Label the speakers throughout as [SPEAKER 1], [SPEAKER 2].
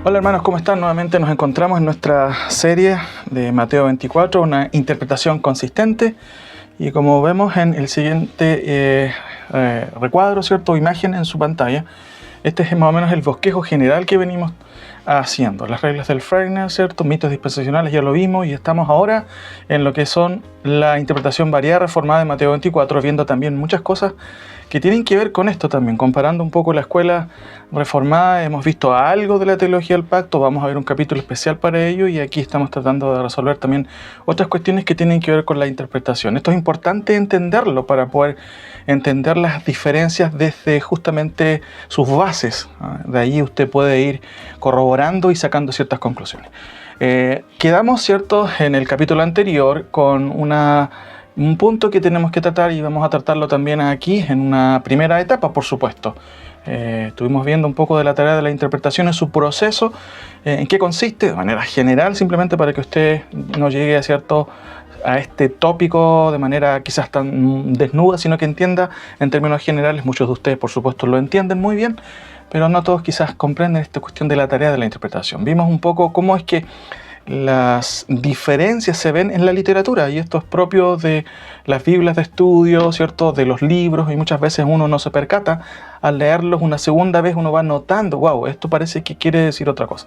[SPEAKER 1] Hola hermanos, ¿cómo están? Nuevamente nos encontramos en nuestra serie de Mateo 24, una interpretación consistente. Y como vemos en el siguiente recuadro, ¿cierto? Imagen en su pantalla, este es más o menos el bosquejo general que venimos haciendo. Las reglas del Freinet, ¿cierto? Mitos dispensacionales ya lo vimos y estamos ahora en lo que son la interpretación variada reformada de Mateo 24, viendo también muchas cosas que tienen que ver con esto también. Comparando un poco la escuela reformada, hemos visto algo de la teología del pacto, vamos a ver un capítulo especial para ello y aquí estamos tratando de resolver también otras cuestiones que tienen que ver con la interpretación. Esto es importante entenderlo para poder entender las diferencias desde justamente sus bases. De ahí usted puede ir corroborando y sacando ciertas conclusiones. Quedamos, ¿cierto?, en el capítulo anterior con un punto que tenemos que tratar y vamos a tratarlo también aquí en una primera etapa, por supuesto. Estuvimos viendo un poco de la tarea de la interpretación en su proceso, en qué consiste, de manera general, simplemente para que usted no llegue a este tópico de manera quizás tan desnuda, sino que entienda en términos generales. Muchos de ustedes, por supuesto, lo entienden muy bien, pero no todos quizás comprenden esta cuestión de la tarea de la interpretación. Vimos un poco cómo es que las diferencias se ven en la literatura, y esto es propio de las Biblias de estudio, ¿cierto?, de los libros, y muchas veces uno no se percata. Al leerlos una segunda vez uno va notando, wow, esto parece que quiere decir otra cosa.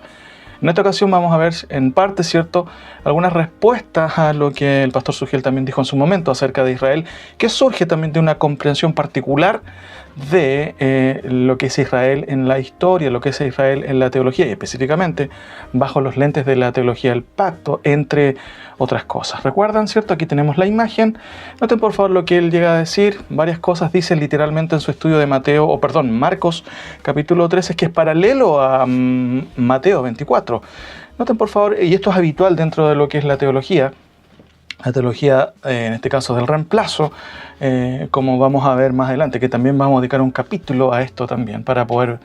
[SPEAKER 1] En esta ocasión vamos a ver en parte, ¿cierto?, algunas respuestas a lo que el pastor Sugiel también dijo en su momento acerca de Israel, que surge también de una comprensión particular de lo que es Israel en la historia, lo que es Israel en la teología, y específicamente bajo los lentes de la teología del pacto, entre otras cosas. ¿Recuerdan, cierto? Aquí tenemos la imagen. Noten por favor lo que él llega a decir. Varias cosas dice literalmente en su estudio de Marcos capítulo 13, que es paralelo a Mateo 24. Noten por favor, y esto es habitual dentro de lo que es la teología, en este caso del reemplazo, como vamos a ver más adelante, que también vamos a dedicar un capítulo a esto también, para poder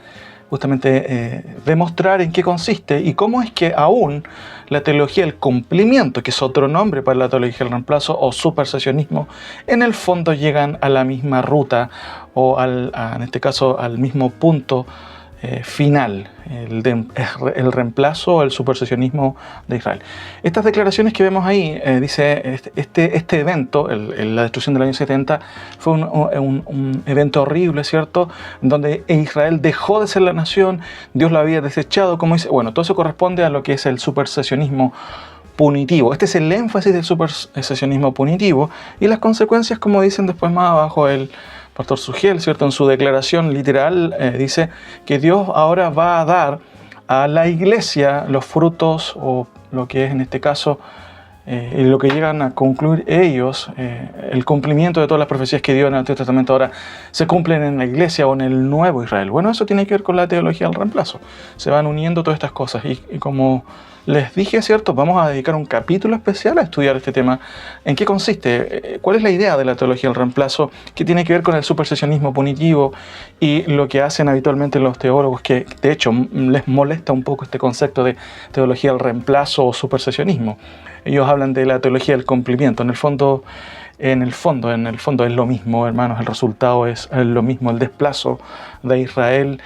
[SPEAKER 1] justamente demostrar en qué consiste y cómo es que aún la teología del cumplimiento, que es otro nombre para la teología del reemplazo o supersesionismo, en el fondo llegan a la misma ruta o en este caso al mismo punto final, el reemplazo o el supersesionismo de Israel. Estas declaraciones que vemos ahí, dice, este evento, la destrucción del año 70, fue un evento horrible, ¿cierto?, donde Israel dejó de ser la nación, Dios la había desechado, como dice. Bueno, todo eso corresponde a lo que es el supersesionismo punitivo. Este es el énfasis del supersesionismo punitivo, y las consecuencias, como dicen después más abajo el pastor Sugiel, ¿cierto?, en su declaración literal, dice que Dios ahora va a dar a la iglesia los frutos, o lo que es en este caso, lo que llegan a concluir ellos, el cumplimiento de todas las profecías que dio en el Antiguo Testamento ahora se cumplen en la iglesia o en el nuevo Israel. Bueno, eso tiene que ver con la teología del reemplazo. Se van uniendo todas estas cosas y como les dije, ¿cierto?, vamos a dedicar un capítulo especial a estudiar este tema. ¿En qué consiste? ¿Cuál es la idea de la teología del reemplazo? ¿Qué tiene que ver con el supersesionismo punitivo y lo que hacen habitualmente los teólogos, que de hecho les molesta un poco este concepto de teología del reemplazo o supersesionismo? Ellos hablan de la teología del cumplimiento. En el fondo es lo mismo, hermanos. El resultado es lo mismo, el desplazo de Israel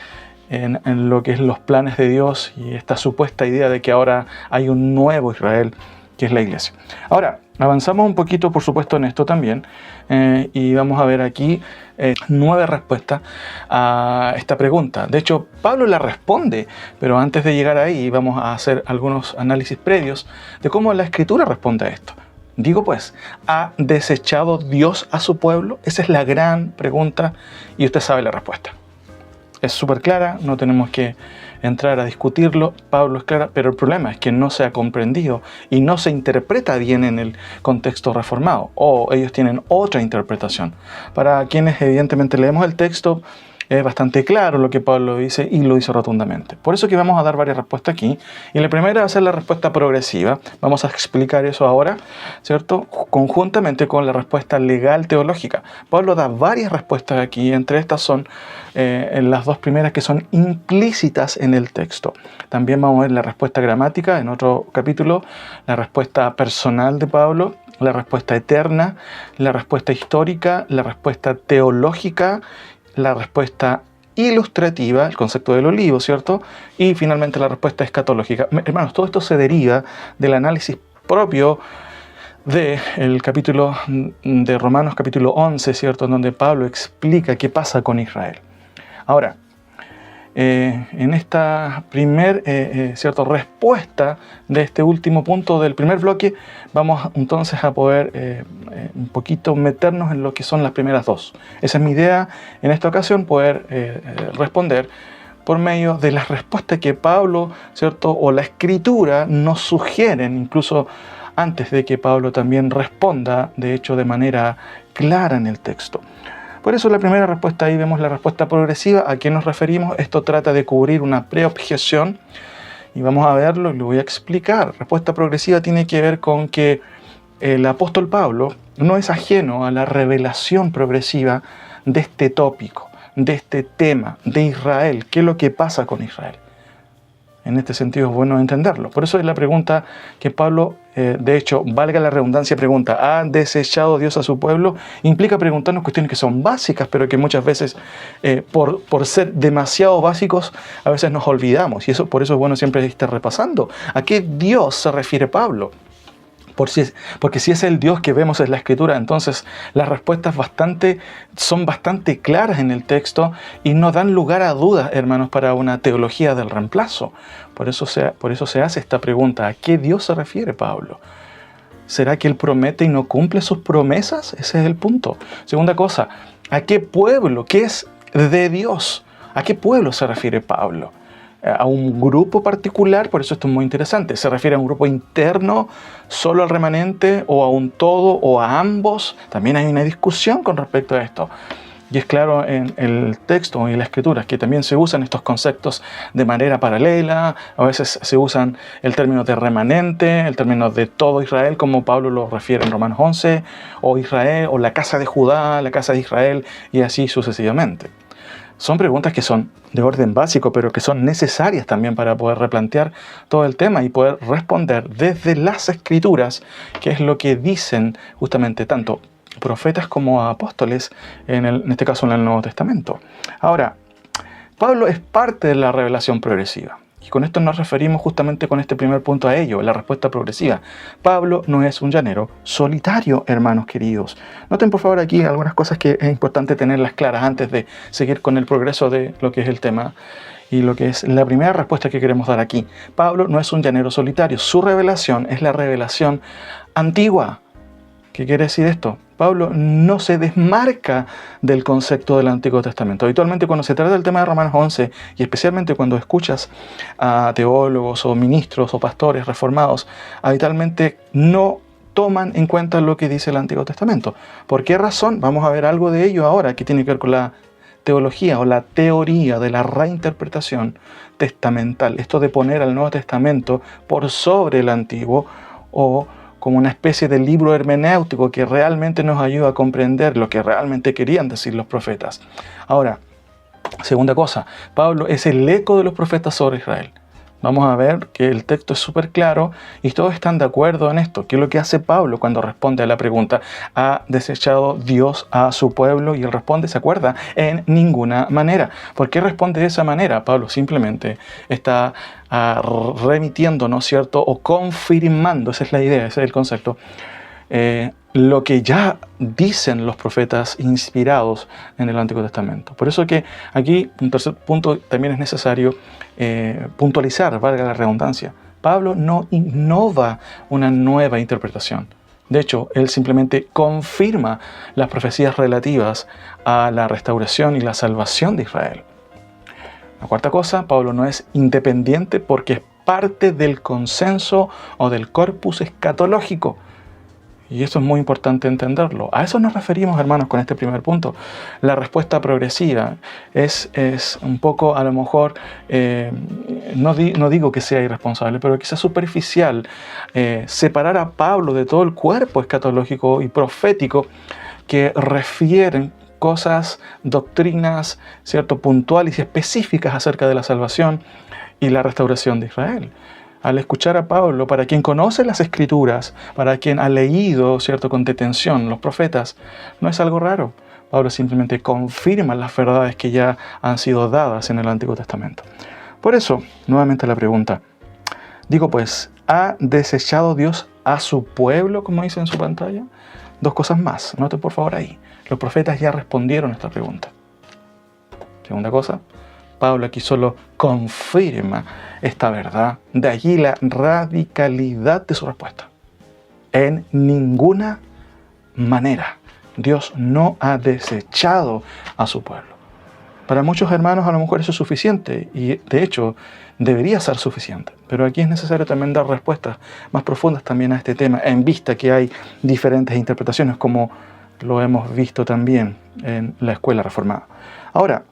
[SPEAKER 1] en lo que es los planes de Dios y esta supuesta idea de que ahora hay un nuevo Israel, que es la iglesia. Ahora, avanzamos un poquito, por supuesto, en esto también, y vamos a ver aquí 9 respuestas a esta pregunta. De hecho, Pablo la responde, pero antes de llegar ahí vamos a hacer algunos análisis previos de cómo la Escritura responde a esto. Digo pues, ¿ha desechado Dios a su pueblo? Esa es la gran pregunta y usted sabe la respuesta. Es súper clara, no tenemos que entrar a discutirlo. Pablo es clara, pero el problema es que no se ha comprendido y no se interpreta bien en el contexto reformado, o ellos tienen otra interpretación. Para quienes evidentemente leemos el texto, es bastante claro lo que Pablo dice y lo dice rotundamente. Por eso que vamos a dar varias respuestas aquí. Y la primera va a ser la respuesta progresiva. Vamos a explicar eso ahora, ¿cierto?, conjuntamente con la respuesta legal teológica. Pablo da varias respuestas aquí. Entre estas son las dos primeras que son implícitas en el texto. También vamos a ver la respuesta gramática en otro capítulo, la respuesta personal de Pablo, la respuesta eterna, la respuesta histórica, la respuesta teológica, la respuesta ilustrativa, el concepto del olivo, ¿cierto? Y finalmente la respuesta escatológica. Hermanos, todo esto se deriva del análisis propio del capítulo de Romanos, capítulo 11, ¿cierto? En donde Pablo explica qué pasa con Israel. Ahora, en esta cierta respuesta de este último punto del primer bloque, vamos entonces a poder un poquito meternos en lo que son las primeras dos. Esa es mi idea en esta ocasión, poder responder por medio de las respuestas que Pablo, ¿cierto? O la Escritura nos sugieren, incluso antes de que Pablo también responda, de hecho, de manera clara en el texto. Por eso la primera respuesta, ahí vemos la respuesta progresiva. ¿A qué nos referimos? Esto trata de cubrir una preobjeción y vamos a verlo y lo voy a explicar. Respuesta progresiva tiene que ver con que el apóstol Pablo no es ajeno a la revelación progresiva de este tópico, de este tema, de Israel. ¿Qué es lo que pasa con Israel? En este sentido es bueno entenderlo. Por eso es la pregunta que Pablo, de hecho, valga la redundancia, pregunta, ¿ha desechado Dios a su pueblo? Implica preguntarnos cuestiones que son básicas, pero que muchas veces, por ser demasiado básicos, a veces nos olvidamos. Y por eso es bueno siempre estar repasando. ¿A qué Dios se refiere Pablo? Porque si es el Dios que vemos en la Escritura, entonces las respuestas son bastante claras en el texto y no dan lugar a dudas, hermanos, para una teología del reemplazo. Por eso se hace esta pregunta: ¿a qué Dios se refiere Pablo? ¿Será que Él promete y no cumple sus promesas? Ese es el punto. Segunda cosa, ¿a qué pueblo? ¿Qué es de Dios? ¿A qué pueblo se refiere Pablo? ¿A un grupo particular? Por eso esto es muy interesante. ¿Se refiere a un grupo interno, solo al remanente, o a un todo, o a ambos? También hay una discusión con respecto a esto. Y es claro en el texto y en la Escritura que también se usan estos conceptos de manera paralela. A veces se usan el término de remanente, el término de todo Israel, como Pablo lo refiere en Romanos 11, o Israel, o la casa de Judá, la casa de Israel, y así sucesivamente. Son preguntas que son de orden básico, pero que son necesarias también para poder replantear todo el tema y poder responder desde las Escrituras, que es lo que dicen justamente tanto profetas como apóstoles, en este caso en el Nuevo Testamento. Ahora, Pablo es parte de la revelación progresiva. Y con esto nos referimos justamente con este primer punto a ello, la respuesta progresiva. Pablo no es un llanero solitario, hermanos queridos. Noten por favor aquí algunas cosas que es importante tenerlas claras antes de seguir con el progreso de lo que es el tema y lo que es la primera respuesta que queremos dar aquí. Pablo no es un llanero solitario. Su revelación es la revelación antigua. ¿Qué quiere decir esto? Pablo no se desmarca del concepto del Antiguo Testamento. Habitualmente cuando se trata del tema de Romanos 11, y especialmente cuando escuchas a teólogos o ministros o pastores reformados, habitualmente no toman en cuenta lo que dice el Antiguo Testamento. ¿Por qué razón? Vamos a ver algo de ello ahora que tiene que ver con la teología o la teoría de la reinterpretación testamental. Esto de poner al Nuevo Testamento por sobre el Antiguo, o como una especie de libro hermenéutico que realmente nos ayuda a comprender lo que realmente querían decir los profetas. Ahora, segunda cosa, Pablo es el eco de los profetas sobre Israel. Vamos a ver que el texto es súper claro y todos están de acuerdo en esto. ¿Qué es lo que hace Pablo cuando responde a la pregunta? ¿Ha desechado Dios a su pueblo? Y él responde, ¿se acuerda? En ninguna manera. ¿Por qué responde de esa manera? Pablo simplemente está remitiendo, ¿no es cierto? O confirmando, esa es la idea, ese es el concepto. Lo que ya dicen los profetas inspirados en el Antiguo Testamento. Por eso que aquí, un tercer punto, también es necesario puntualizar, valga la redundancia. Pablo no innova una nueva interpretación. De hecho, él simplemente confirma las profecías relativas a la restauración y la salvación de Israel. La cuarta cosa, Pablo no es independiente porque es parte del consenso o del corpus escatológico. Y eso es muy importante entenderlo. A eso nos referimos, hermanos, con este primer punto. La respuesta progresiva es un poco, a lo mejor, no digo que sea irresponsable, pero quizás superficial, separar a Pablo de todo el cuerpo escatológico y profético que refieren cosas, doctrinas, ¿cierto?, puntuales y específicas acerca de la salvación y la restauración de Israel. Al escuchar a Pablo, para quien conoce las Escrituras, para quien ha leído, ¿cierto?, con detención los profetas, no es algo raro, Pablo simplemente confirma las verdades que ya han sido dadas en el Antiguo Testamento. Por eso, nuevamente la pregunta. Digo pues, ¿ha desechado Dios a su pueblo, como dice en su pantalla? Dos cosas más, noten por favor ahí. Los profetas ya respondieron a esta pregunta. Segunda cosa, Pablo aquí solo confirma esta verdad. De allí la radicalidad de su respuesta. En ninguna manera Dios no ha desechado a su pueblo. Para muchos hermanos a lo mejor eso es suficiente y de hecho debería ser suficiente. Pero aquí es necesario también dar respuestas más profundas también a este tema en vista que hay diferentes interpretaciones como lo hemos visto también en la Escuela Reformada. Ahora,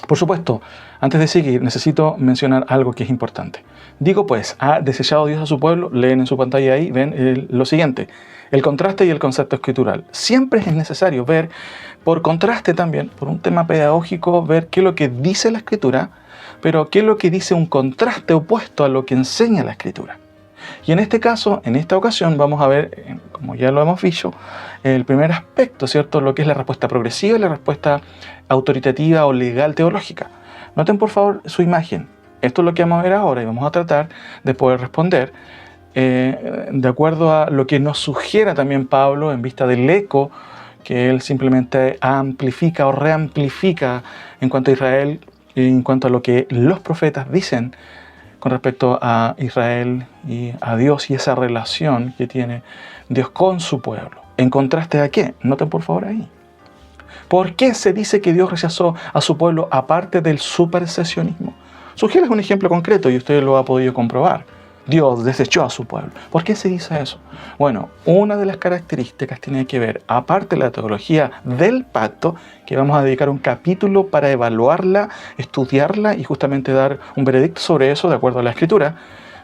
[SPEAKER 1] por supuesto, antes de seguir, necesito mencionar algo que es importante. Digo pues, ¿ha desechado Dios a su pueblo? Leen en su pantalla ahí, ven lo siguiente. El contraste y el concepto escritural. Siempre es necesario ver, por contraste también, por un tema pedagógico, ver qué es lo que dice la Escritura, pero qué es lo que dice un contraste opuesto a lo que enseña la Escritura. Y en este caso, en esta ocasión, vamos a ver, como ya lo hemos visto, el primer aspecto, ¿cierto? Lo que es la respuesta progresiva y la respuesta autoritativa o legal teológica. Noten por favor su imagen. Esto es lo que vamos a ver ahora y vamos a tratar de poder responder de acuerdo a lo que nos sugiera también Pablo en vista del eco que él simplemente amplifica o reamplifica en cuanto a Israel y en cuanto a lo que los profetas dicen con respecto a Israel y a Dios y esa relación que tiene Dios con su pueblo. ¿En contraste a qué? Noten por favor ahí. ¿Por qué se dice que Dios rechazó a su pueblo aparte del supersesionismo? Sugiero un ejemplo concreto y usted lo ha podido comprobar. Dios desechó a su pueblo. ¿Por qué se dice eso? Bueno, una de las características tiene que ver, aparte de la teología del pacto, que vamos a dedicar un capítulo para evaluarla, estudiarla y justamente dar un veredicto sobre eso de acuerdo a la Escritura.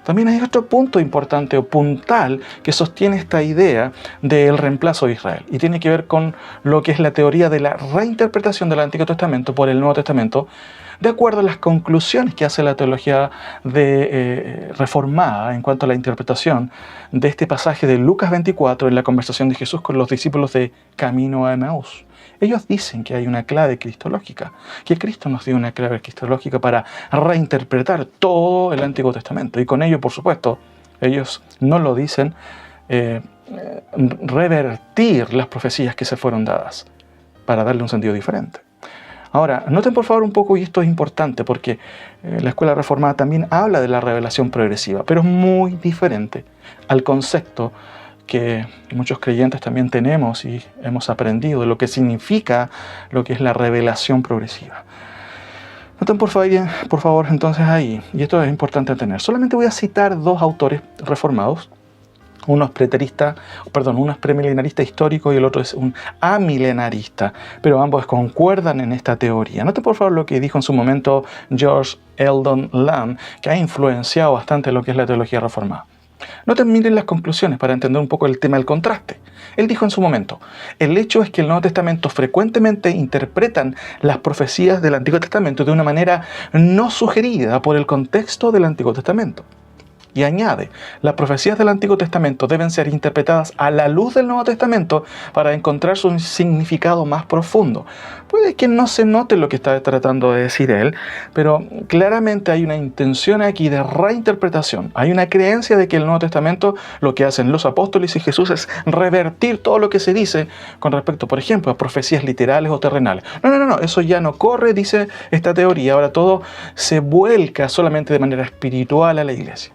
[SPEAKER 1] También hay otro punto importante o puntal que sostiene esta idea del reemplazo de Israel y tiene que ver con lo que es la teoría de la reinterpretación del Antiguo Testamento por el Nuevo Testamento de acuerdo a las conclusiones que hace la teología reformada en cuanto a la interpretación de este pasaje de Lucas 24 en la conversación de Jesús con los discípulos de Camino a Emaús. Ellos dicen que hay una clave cristológica, que Cristo nos dio una clave cristológica para reinterpretar todo el Antiguo Testamento. Y con ello, por supuesto, ellos no lo dicen revertir las profecías que se fueron dadas para darle un sentido diferente. Ahora, noten por favor un poco, y esto es importante porque la Escuela Reformada también habla de la revelación progresiva, pero es muy diferente al concepto que muchos creyentes también tenemos y hemos aprendido de lo que significa lo que es la revelación progresiva. Noten por favor entonces ahí, y esto es importante tener. Solamente voy a citar dos autores reformados. Uno es premilenarista histórico y el otro es un amilenarista, pero ambos concuerdan en esta teoría. Noten por favor lo que dijo en su momento George Eldon Lamb, que ha influenciado bastante lo que es la teología reformada. Miren las conclusiones para entender un poco el tema del contraste. Él dijo en su momento, el hecho es que el Nuevo Testamento frecuentemente interpretan las profecías del Antiguo Testamento de una manera no sugerida por el contexto del Antiguo Testamento. Y añade, las profecías del Antiguo Testamento deben ser interpretadas a la luz del Nuevo Testamento para encontrar su significado más profundo. Puede que no se note lo que está tratando de decir él, pero claramente hay una intención aquí de reinterpretación. Hay una creencia de que el Nuevo Testamento, lo que hacen los apóstoles y Jesús es revertir todo lo que se dice con respecto, por ejemplo, a profecías literales o terrenales. No, eso ya no corre, dice esta teoría. Ahora todo se vuelca solamente de manera espiritual a la iglesia.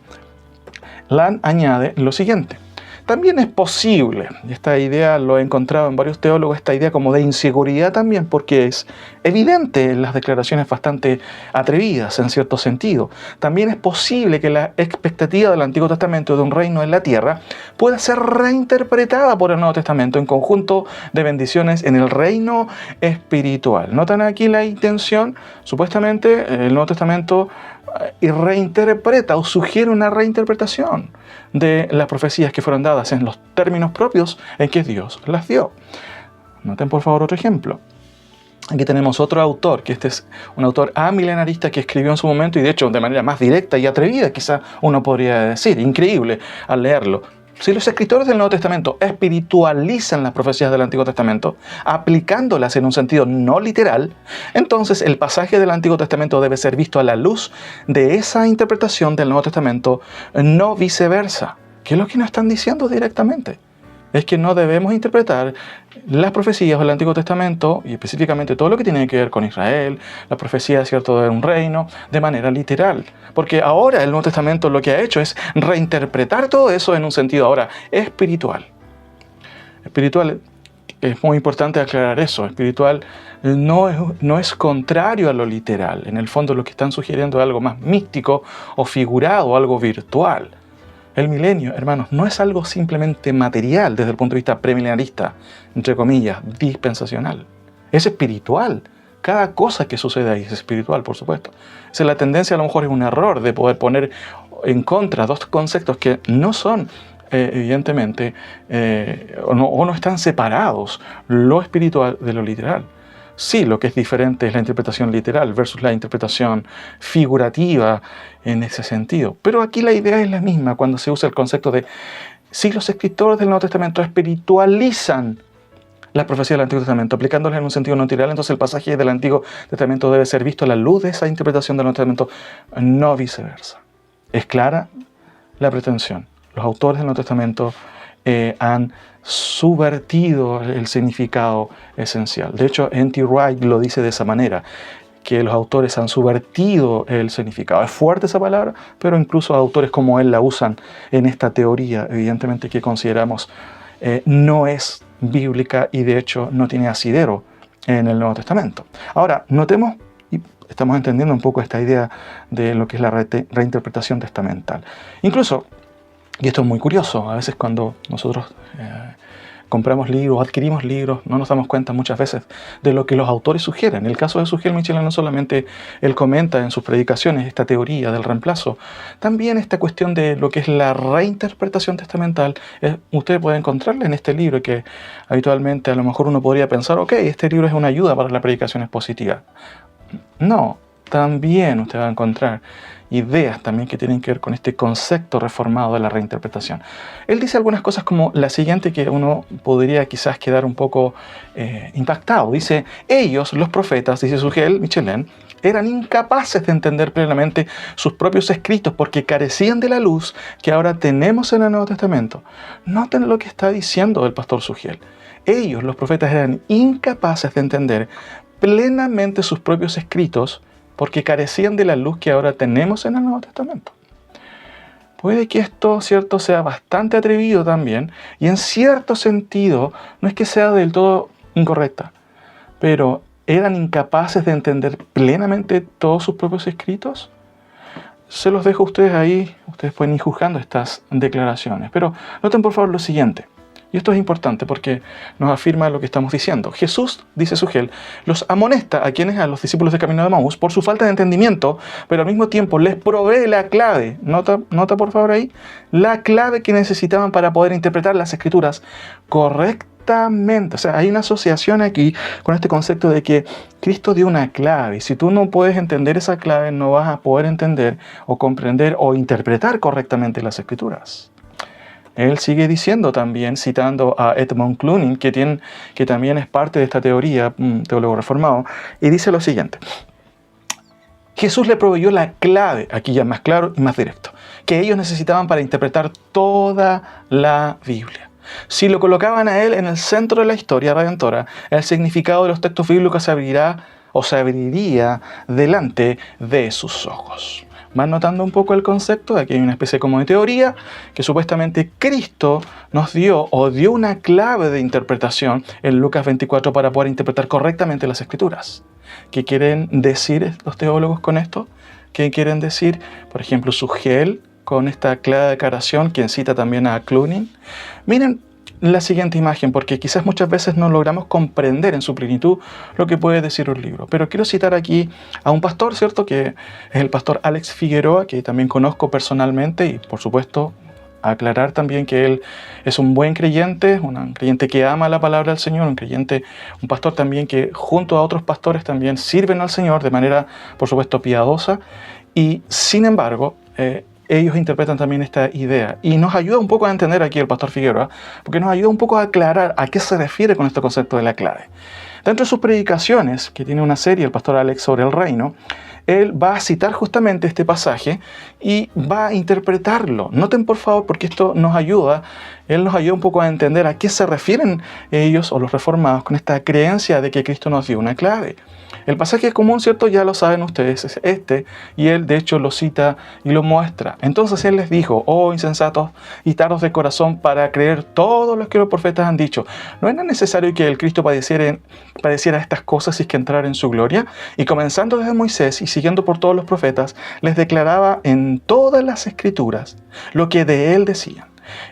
[SPEAKER 1] Land añade lo siguiente. También es posible, y esta idea lo he encontrado en varios teólogos, esta idea como de inseguridad también, porque es evidente en las declaraciones bastante atrevidas en cierto sentido. También es posible que la expectativa del Antiguo Testamento de un reino en la tierra pueda ser reinterpretada por el Nuevo Testamento en conjunto de bendiciones en el reino espiritual. ¿Notan aquí la intención? Supuestamente el Nuevo Testamento reinterpreta o sugiere una reinterpretación de las profecías que fueron dadas en los términos propios en que Dios las dio. Noten por favor otro ejemplo. Aquí tenemos otro autor, que este es un autor amilenarista que escribió en su momento y de hecho de manera más directa y atrevida, quizá uno podría decir, increíble al leerlo. Si los escritores del Nuevo Testamento espiritualizan las profecías del Antiguo Testamento, aplicándolas en un sentido no literal, entonces el pasaje del Antiguo Testamento debe ser visto a la luz de esa interpretación del Nuevo Testamento, no viceversa. ¿Qué es lo que nos están diciendo directamente? Es que no debemos interpretar las profecías del Antiguo Testamento, y específicamente todo lo que tiene que ver con Israel, la profecía, ¿cierto?, de un reino, de manera literal. Porque ahora el Nuevo Testamento lo que ha hecho es reinterpretar todo eso en un sentido ahora espiritual. Espiritual, es muy importante aclarar eso. Espiritual no es contrario a lo literal. En el fondo lo que están sugiriendo es algo más místico o figurado, algo virtual. El milenio, hermanos, no es algo simplemente material desde el punto de vista premilenarista, entre comillas, dispensacional. Es espiritual. Cada cosa que sucede ahí es espiritual, por supuesto. O sea, la tendencia a lo mejor es un error de poder poner en contra dos conceptos que no son, evidentemente, o no están separados, lo espiritual de lo literal. Sí, lo que es diferente es la interpretación literal versus la interpretación figurativa en ese sentido. Pero aquí la idea es la misma cuando se usa el concepto de si los escritores del Nuevo Testamento espiritualizan la profecía del Antiguo Testamento, aplicándola en un sentido no literal, entonces el pasaje del Antiguo Testamento debe ser visto a la luz de esa interpretación del Nuevo Testamento, no viceversa. Es clara la pretensión. Los autores del Nuevo Testamento han subvertido el significado esencial. De hecho, N.T. Wright lo dice de esa manera, que los autores han subvertido el significado. Es fuerte esa palabra, pero incluso autores como él la usan en esta teoría, evidentemente que consideramos no es bíblica y de hecho no tiene asidero en el Nuevo Testamento. Ahora, notemos, y estamos entendiendo un poco esta idea de lo que es la reinterpretación testamental. Incluso, y esto es muy curioso, a veces cuando nosotros compramos libros, adquirimos libros, no nos damos cuenta muchas veces de lo que los autores sugieren. En el caso de Sugel Michelén, no solamente él comenta en sus predicaciones esta teoría del reemplazo, también esta cuestión de lo que es la reinterpretación testamental, usted puede encontrarla en este libro que habitualmente a lo mejor uno podría pensar, ok, este libro es una ayuda para la predicación expositiva. No, también usted va a encontrar ideas también que tienen que ver con este concepto reformado de la reinterpretación. Él dice algunas cosas como la siguiente que uno podría quizás quedar un poco impactado. Dice, ellos, los profetas, dice Sugel Michelén, eran incapaces de entender plenamente sus propios escritos porque carecían de la luz que ahora tenemos en el Nuevo Testamento. Noten lo que está diciendo el pastor Sugel. Ellos, los profetas, eran incapaces de entender plenamente sus propios escritos porque carecían de la luz que ahora tenemos en el Nuevo Testamento. Puede que esto, cierto, sea bastante atrevido también, y en cierto sentido no es que sea del todo incorrecta, pero ¿eran incapaces de entender plenamente todos sus propios escritos? Se los dejo a ustedes ahí, ustedes pueden ir juzgando estas declaraciones, pero noten por favor lo siguiente. Y esto es importante porque nos afirma lo que estamos diciendo. Jesús, dice Sugel, los amonesta a los discípulos de Camino de Emaús, por su falta de entendimiento, pero al mismo tiempo les provee la clave, nota por favor ahí, la clave que necesitaban para poder interpretar las Escrituras correctamente. O sea, hay una asociación aquí con este concepto de que Cristo dio una clave. Si tú no puedes entender esa clave, no vas a poder entender o comprender o interpretar correctamente las Escrituras. Él sigue diciendo también, citando a Edmund Clooney, que también es parte de esta teoría, un teólogo reformado, y dice lo siguiente. Jesús le proveyó la clave, aquí ya más claro y más directo, que ellos necesitaban para interpretar toda la Biblia. Si lo colocaban a él en el centro de la historia redentora, el significado de los textos bíblicos se abriría delante de sus ojos. ¿Van notando un poco el concepto? Aquí hay una especie como de teoría que supuestamente Cristo nos dio o dio una clave de interpretación en Lucas 24 para poder interpretar correctamente las Escrituras. ¿Qué quieren decir los teólogos con esto? ¿Qué quieren decir, por ejemplo, Sugel con esta clara declaración, quien cita también a Clooney? Miren la siguiente imagen, porque quizás muchas veces no logramos comprender en su plenitud lo que puede decir un libro. Pero quiero citar aquí a un pastor, ¿cierto? Que es el pastor Alex Figueroa, que también conozco personalmente y, por supuesto, aclarar también que él es un buen creyente, un creyente que ama la palabra del Señor, un pastor también que junto a otros pastores también sirven al Señor de manera, por supuesto, piadosa. Y, sin embargo, ellos interpretan también esta idea. Y nos ayuda un poco a entender aquí el pastor Figueroa, porque nos ayuda un poco a aclarar a qué se refiere con este concepto de la clave. Dentro de sus predicaciones, que tiene una serie, el pastor Alex, sobre el reino, él va a citar justamente este pasaje y va a interpretarlo. Noten por favor, porque esto nos ayuda, él nos ayuda un poco a entender a qué se refieren ellos o los reformados con esta creencia de que Cristo nos dio una clave. El pasaje común, ¿cierto? Ya lo saben ustedes, es este, y él de hecho lo cita y lo muestra. Entonces él les dijo: oh insensatos y tardos de corazón para creer todo lo que los profetas han dicho. ¿No era necesario que el Cristo padeciera estas cosas y que entrara en su gloria? Y comenzando desde Moisés y siguiendo por todos los profetas, les declaraba en todas las escrituras lo que de él decían.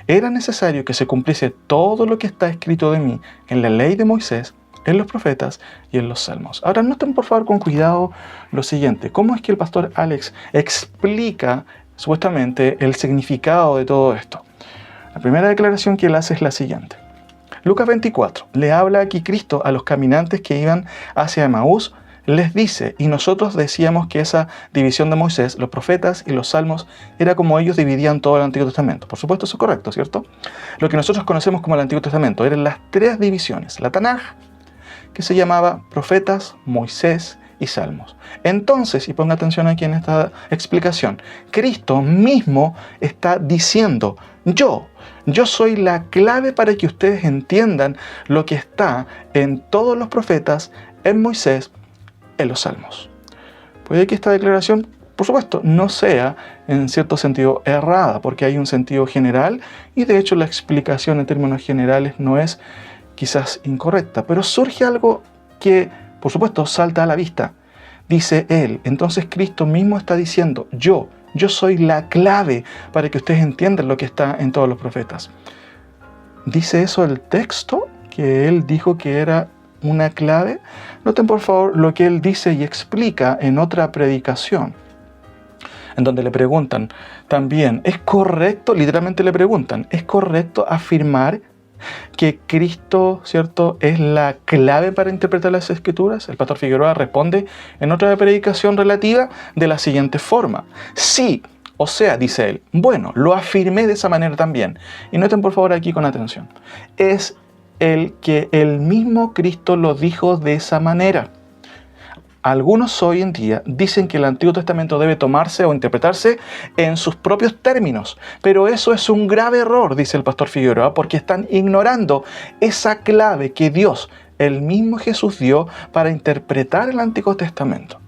[SPEAKER 1] Era necesario que se cumpliese todo lo que está escrito de mí en la ley de Moisés, en los profetas y en los salmos. Ahora noten por favor con cuidado lo siguiente. ¿Cómo es que el pastor Alex explica supuestamente el significado de todo esto? La primera declaración que él hace es la siguiente. Lucas 24, le habla aquí Cristo a los caminantes que iban hacia Emaús, les dice: y nosotros decíamos que esa división de Moisés, los profetas y los salmos, era como ellos dividían todo el Antiguo Testamento. Por supuesto, eso es correcto, ¿cierto? Lo que nosotros conocemos como el Antiguo Testamento eran las tres divisiones: la Tanaj, que se llamaba profetas, Moisés y salmos. Entonces, y ponga atención aquí en esta explicación, Cristo mismo está diciendo: yo soy la clave para que ustedes entiendan lo que está en todos los profetas, en Moisés, en los salmos. Puede que esta declaración, por supuesto, no sea en cierto sentido errada, porque hay un sentido general y de hecho la explicación en términos generales no es quizás incorrecta, pero surge algo que, por supuesto, salta a la vista. Dice él, entonces Cristo mismo está diciendo: yo soy la clave para que ustedes entiendan lo que está en todos los profetas. ¿Dice eso el texto, que él dijo que era una clave? Noten por favor lo que él dice y explica en otra predicación, en donde le preguntan también: ¿es correcto? Literalmente le preguntan: ¿es correcto afirmar que Cristo, ¿cierto?, es la clave para interpretar las Escrituras? El pastor Figueroa responde en otra predicación relativa de la siguiente forma: sí, o sea, dice él, bueno, lo afirmé de esa manera también. Y noten por favor aquí con atención, es el que el mismo Cristo lo dijo de esa manera. Algunos hoy en día dicen que el Antiguo Testamento debe tomarse o interpretarse en sus propios términos, pero eso es un grave error, dice el pastor Figueroa, porque están ignorando esa clave que Dios, el mismo Jesús, dio para interpretar el Antiguo Testamento.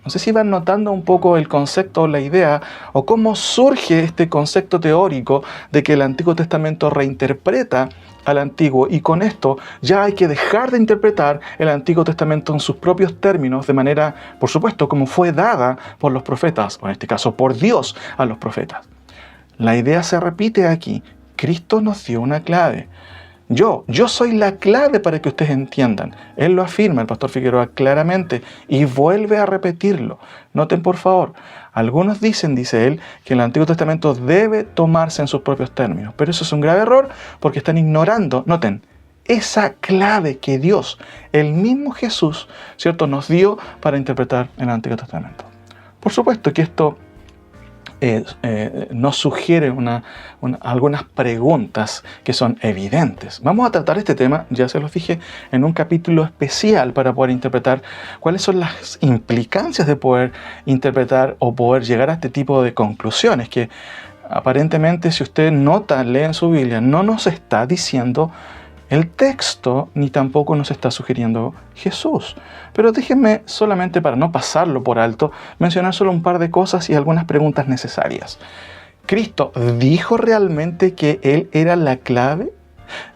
[SPEAKER 1] No sé si van notando un poco el concepto o la idea, o cómo surge este concepto teórico de que el Antiguo Testamento reinterpreta al Antiguo, y con esto ya hay que dejar de interpretar el Antiguo Testamento en sus propios términos, de manera, por supuesto, como fue dada por los profetas, o en este caso por Dios a los profetas. La idea se repite aquí. Cristo nos dio una clave. Yo soy la clave para que ustedes entiendan. Él lo afirma, el pastor Figueroa, claramente, y vuelve a repetirlo. Noten por favor, algunos dicen, dice él, que el Antiguo Testamento debe tomarse en sus propios términos, pero eso es un grave error porque están ignorando, noten, esa clave que Dios, el mismo Jesús, ¿cierto?, nos dio para interpretar el Antiguo Testamento. Por supuesto que esto nos sugiere algunas preguntas que son evidentes. Vamos a tratar este tema, ya se los dije, en un capítulo especial para poder interpretar cuáles son las implicancias de poder interpretar o poder llegar a este tipo de conclusiones que aparentemente, si usted nota, lee en su Biblia, no nos está diciendo el texto, ni tampoco nos está sugiriendo Jesús. Pero déjenme, solamente para no pasarlo por alto, mencionar solo un par de cosas y algunas preguntas necesarias. ¿Cristo dijo realmente que Él era la clave?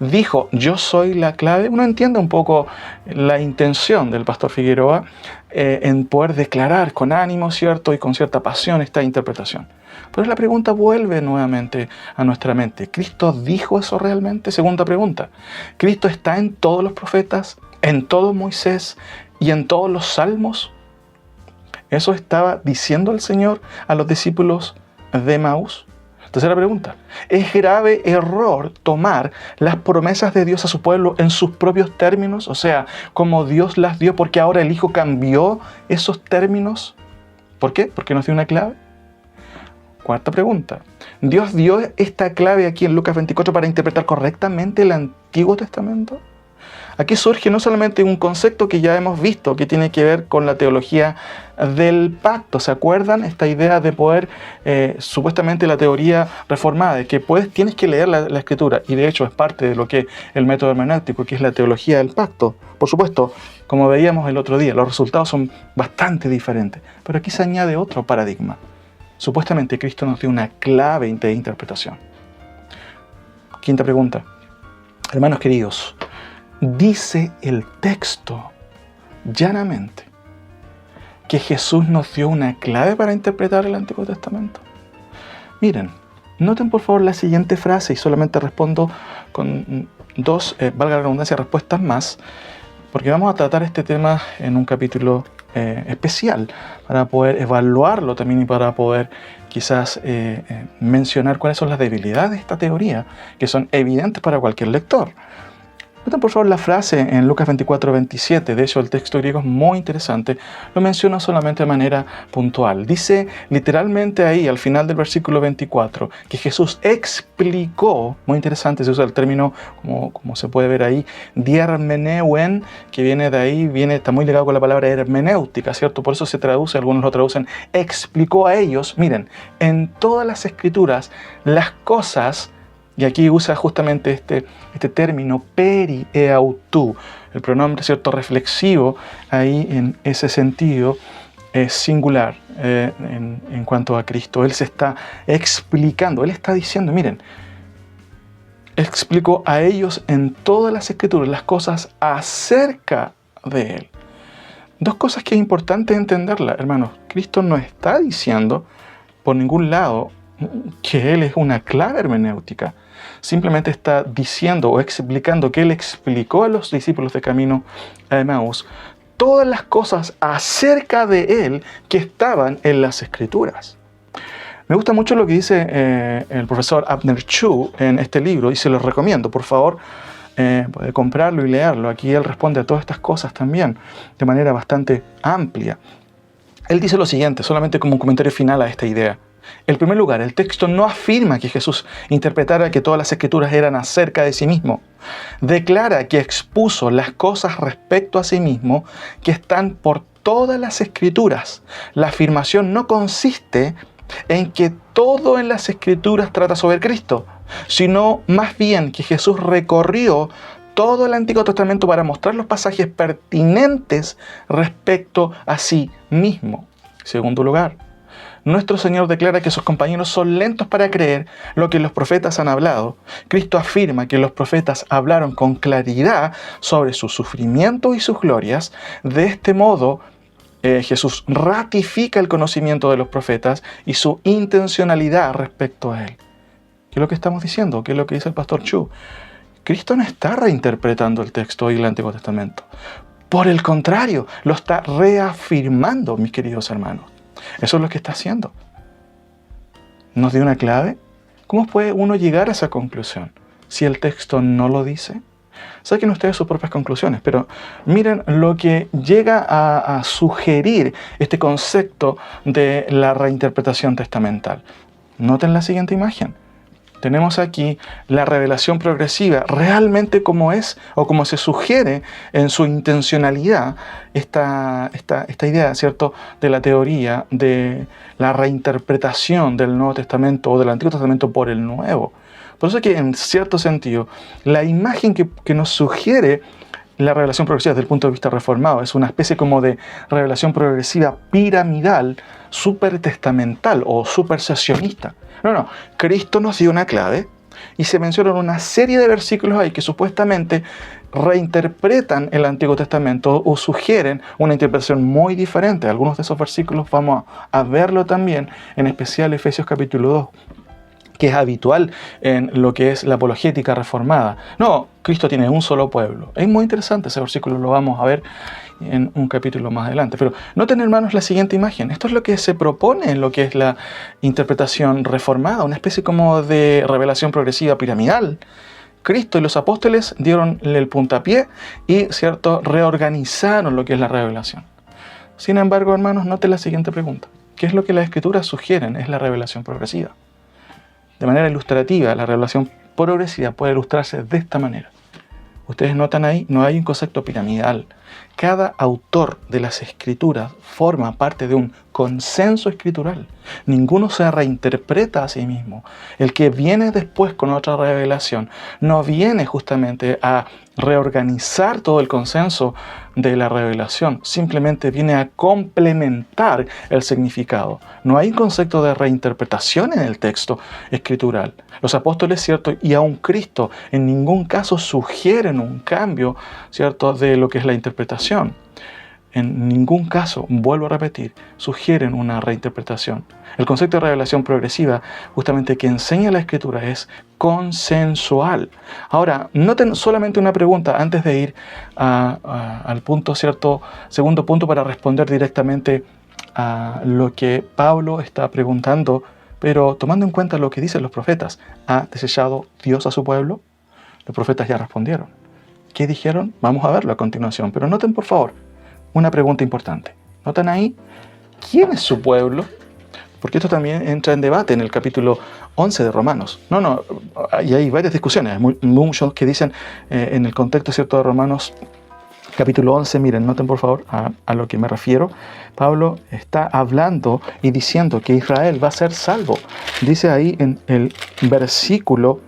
[SPEAKER 1] ¿Dijo, yo soy la clave? Uno entiende un poco la intención del pastor Figueroa en poder declarar con ánimo, ¿cierto?, y con cierta pasión esta interpretación. Pero la pregunta vuelve nuevamente a nuestra mente. ¿Cristo dijo eso realmente? Segunda pregunta. ¿Cristo está en todos los profetas, en todo Moisés y en todos los salmos? ¿Eso estaba diciendo el Señor a los discípulos de Emaús? Tercera pregunta. ¿Es grave error tomar las promesas de Dios a su pueblo en sus propios términos? O sea, como Dios las dio, porque ahora el Hijo cambió esos términos. ¿Por qué? Porque nos dio una clave. Cuarta pregunta. ¿Dios dio esta clave aquí en Lucas 24 para interpretar correctamente el Antiguo Testamento? Aquí surge no solamente un concepto que ya hemos visto, que tiene que ver con la teología del pacto. ¿Se acuerdan? Esta idea de poder, supuestamente la teoría reformada, de que tienes que leer la Escritura, y de hecho es parte de lo que es el método hermenéutico, que es la teología del pacto. Por supuesto, como veíamos el otro día, los resultados son bastante diferentes, pero aquí se añade otro paradigma. Supuestamente Cristo nos dio una clave de interpretación. Quinta pregunta. Hermanos queridos, dice el texto llanamente que Jesús nos dio una clave para interpretar el Antiguo Testamento. Miren, noten por favor la siguiente frase y solamente respondo con dos, valga la redundancia, respuestas más, porque vamos a tratar este tema en un capítulo especial para poder evaluarlo también y para poder quizás mencionar cuáles son las debilidades de esta teoría que son evidentes para cualquier lector. Noten por favor la frase en Lucas 24:27, de hecho el texto griego es muy interesante, lo menciono solamente de manera puntual. Dice literalmente ahí al final del versículo 24 que Jesús explicó, muy interesante, se usa el término como se puede ver ahí, diarmeneuen, que viene de ahí, está muy ligado con la palabra hermenéutica, ¿cierto? Por eso se traduce, algunos lo traducen, explicó a ellos, miren, en todas las escrituras las cosas. Y aquí usa justamente este término perieutu, el pronombre, ¿cierto?, reflexivo, ahí en ese sentido es singular en cuanto a Cristo. Él se está explicando, Él está diciendo, miren, explicó a ellos en todas las escrituras las cosas acerca de Él. Dos cosas que es importante entenderla, hermanos. Cristo no está diciendo por ningún lado que Él es una clave hermenéutica. Simplemente está diciendo o explicando que Él explicó a los discípulos de camino a Emaús todas las cosas acerca de Él que estaban en las Escrituras. Me gusta mucho lo que dice el profesor Abner Chu en este libro y se lo recomiendo. Por favor, puede comprarlo y leerlo. Aquí él responde a todas estas cosas también de manera bastante amplia. Él dice lo siguiente, solamente como un comentario final a esta idea. En primer lugar, el texto no afirma que Jesús interpretara que todas las escrituras eran acerca de sí mismo. Declara que expuso las cosas respecto a sí mismo que están por todas las escrituras. La afirmación no consiste en que todo en las escrituras trata sobre Cristo, sino más bien que Jesús recorrió todo el Antiguo Testamento para mostrar los pasajes pertinentes respecto a sí mismo. En segundo lugar, nuestro Señor declara que sus compañeros son lentos para creer lo que los profetas han hablado. Cristo afirma que los profetas hablaron con claridad sobre su sufrimiento y sus glorias. De este modo, Jesús ratifica el conocimiento de los profetas y su intencionalidad respecto a Él. ¿Qué es lo que estamos diciendo? ¿Qué es lo que dice el pastor Chu? Cristo no está reinterpretando el texto y el Antiguo Testamento. Por el contrario, lo está reafirmando, mis queridos hermanos. Eso es lo que está haciendo. ¿Nos dio una clave? ¿Cómo puede uno llegar a esa conclusión si el texto no lo dice? Saquen ustedes sus propias conclusiones, pero miren lo que llega a sugerir este concepto de la reinterpretación testamental. Noten la siguiente imagen. Tenemos aquí la revelación progresiva, realmente como es o como se sugiere en su intencionalidad esta idea, ¿cierto?, de la teoría de la reinterpretación del Nuevo Testamento o del Antiguo Testamento por el Nuevo. Por eso es que en cierto sentido la imagen que nos sugiere la revelación progresiva desde el punto de vista reformado es una especie como de revelación progresiva piramidal, supertestamental o supersesionista. No, Cristo nos dio una clave y se mencionan una serie de versículos ahí que supuestamente reinterpretan el Antiguo Testamento o sugieren una interpretación muy diferente. Algunos de esos versículos vamos a verlo también, en especial Efesios capítulo 2. Que es habitual en lo que es la apologética reformada. No, Cristo tiene un solo pueblo. Es muy interesante ese versículo, lo vamos a ver en un capítulo más adelante. Pero noten, hermanos, la siguiente imagen. Esto es lo que se propone en lo que es la interpretación reformada, una especie como de revelación progresiva piramidal. Cristo y los apóstoles dieron el puntapié y, ¿cierto?, reorganizaron lo que es la revelación. Sin embargo, hermanos, noten la siguiente pregunta. ¿Qué es lo que las Escrituras sugieren? Es la revelación progresiva. De manera ilustrativa, la revelación progresiva puede ilustrarse de esta manera. Ustedes notan ahí, no hay un concepto piramidal. Cada autor de las Escrituras forma parte de un consenso escritural. Ninguno se reinterpreta a sí mismo. El que viene después con otra revelación no viene justamente a reorganizar todo el consenso de la revelación, simplemente viene a complementar el significado. No hay un concepto de reinterpretación en el texto escritural. Los apóstoles, ¿cierto? Y aún Cristo en ningún caso sugieren un cambio, ¿cierto?, de lo que es la interpretación. En ningún caso, vuelvo a repetir, sugieren una reinterpretación. El concepto de revelación progresiva, justamente que enseña la Escritura, es consensual. Ahora, noten solamente una pregunta antes de ir al punto, ¿cierto? Segundo punto, para responder directamente a lo que Pablo está preguntando, pero tomando en cuenta lo que dicen los profetas. ¿Ha desechado Dios a su pueblo? Los profetas ya respondieron. ¿Qué dijeron? Vamos a verlo a continuación, pero noten por favor una pregunta importante. ¿Notan ahí? ¿Quién es su pueblo? Porque esto también entra en debate en el capítulo 11 de Romanos. Y hay varias discusiones, muchos que dicen en el contexto, ¿cierto?, de Romanos capítulo 11, miren, noten por favor a lo que me refiero. Pablo está hablando y diciendo que Israel va a ser salvo. Dice ahí en el versículo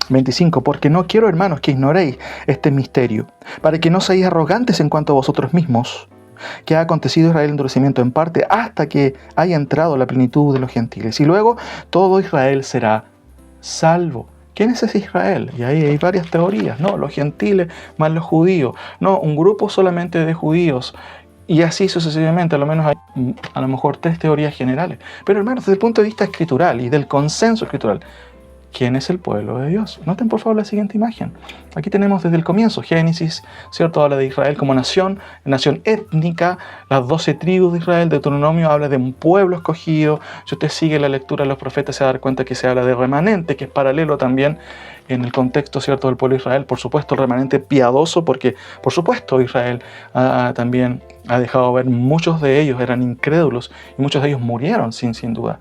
[SPEAKER 1] 25, porque no quiero, hermanos, que ignoréis este misterio, para que no seáis arrogantes en cuanto a vosotros mismos, que ha acontecido Israel endurecimiento en parte, hasta que haya entrado la plenitud de los gentiles, y luego todo Israel será salvo. ¿Quién es ese Israel? Y ahí hay varias teorías, ¿no? Los gentiles más los judíos, no, un grupo solamente de judíos, y así sucesivamente. A lo menos hay a lo mejor 3 teorías generales. Pero hermanos, desde el punto de vista escritural y del consenso escritural, ¿quién es el pueblo de Dios? Noten por favor la siguiente imagen. Aquí tenemos desde el comienzo, Génesis, ¿cierto? Habla de Israel como nación étnica, las 12 tribus de Israel. Deuteronomio habla de un pueblo escogido. Si usted sigue la lectura de los profetas, se va a dar cuenta que se habla de remanente, que es paralelo también en el contexto, ¿cierto?, del pueblo de Israel. Por supuesto, el remanente piadoso, porque por supuesto Israel también ha dejado ver, muchos de ellos eran incrédulos y muchos de ellos murieron sin duda.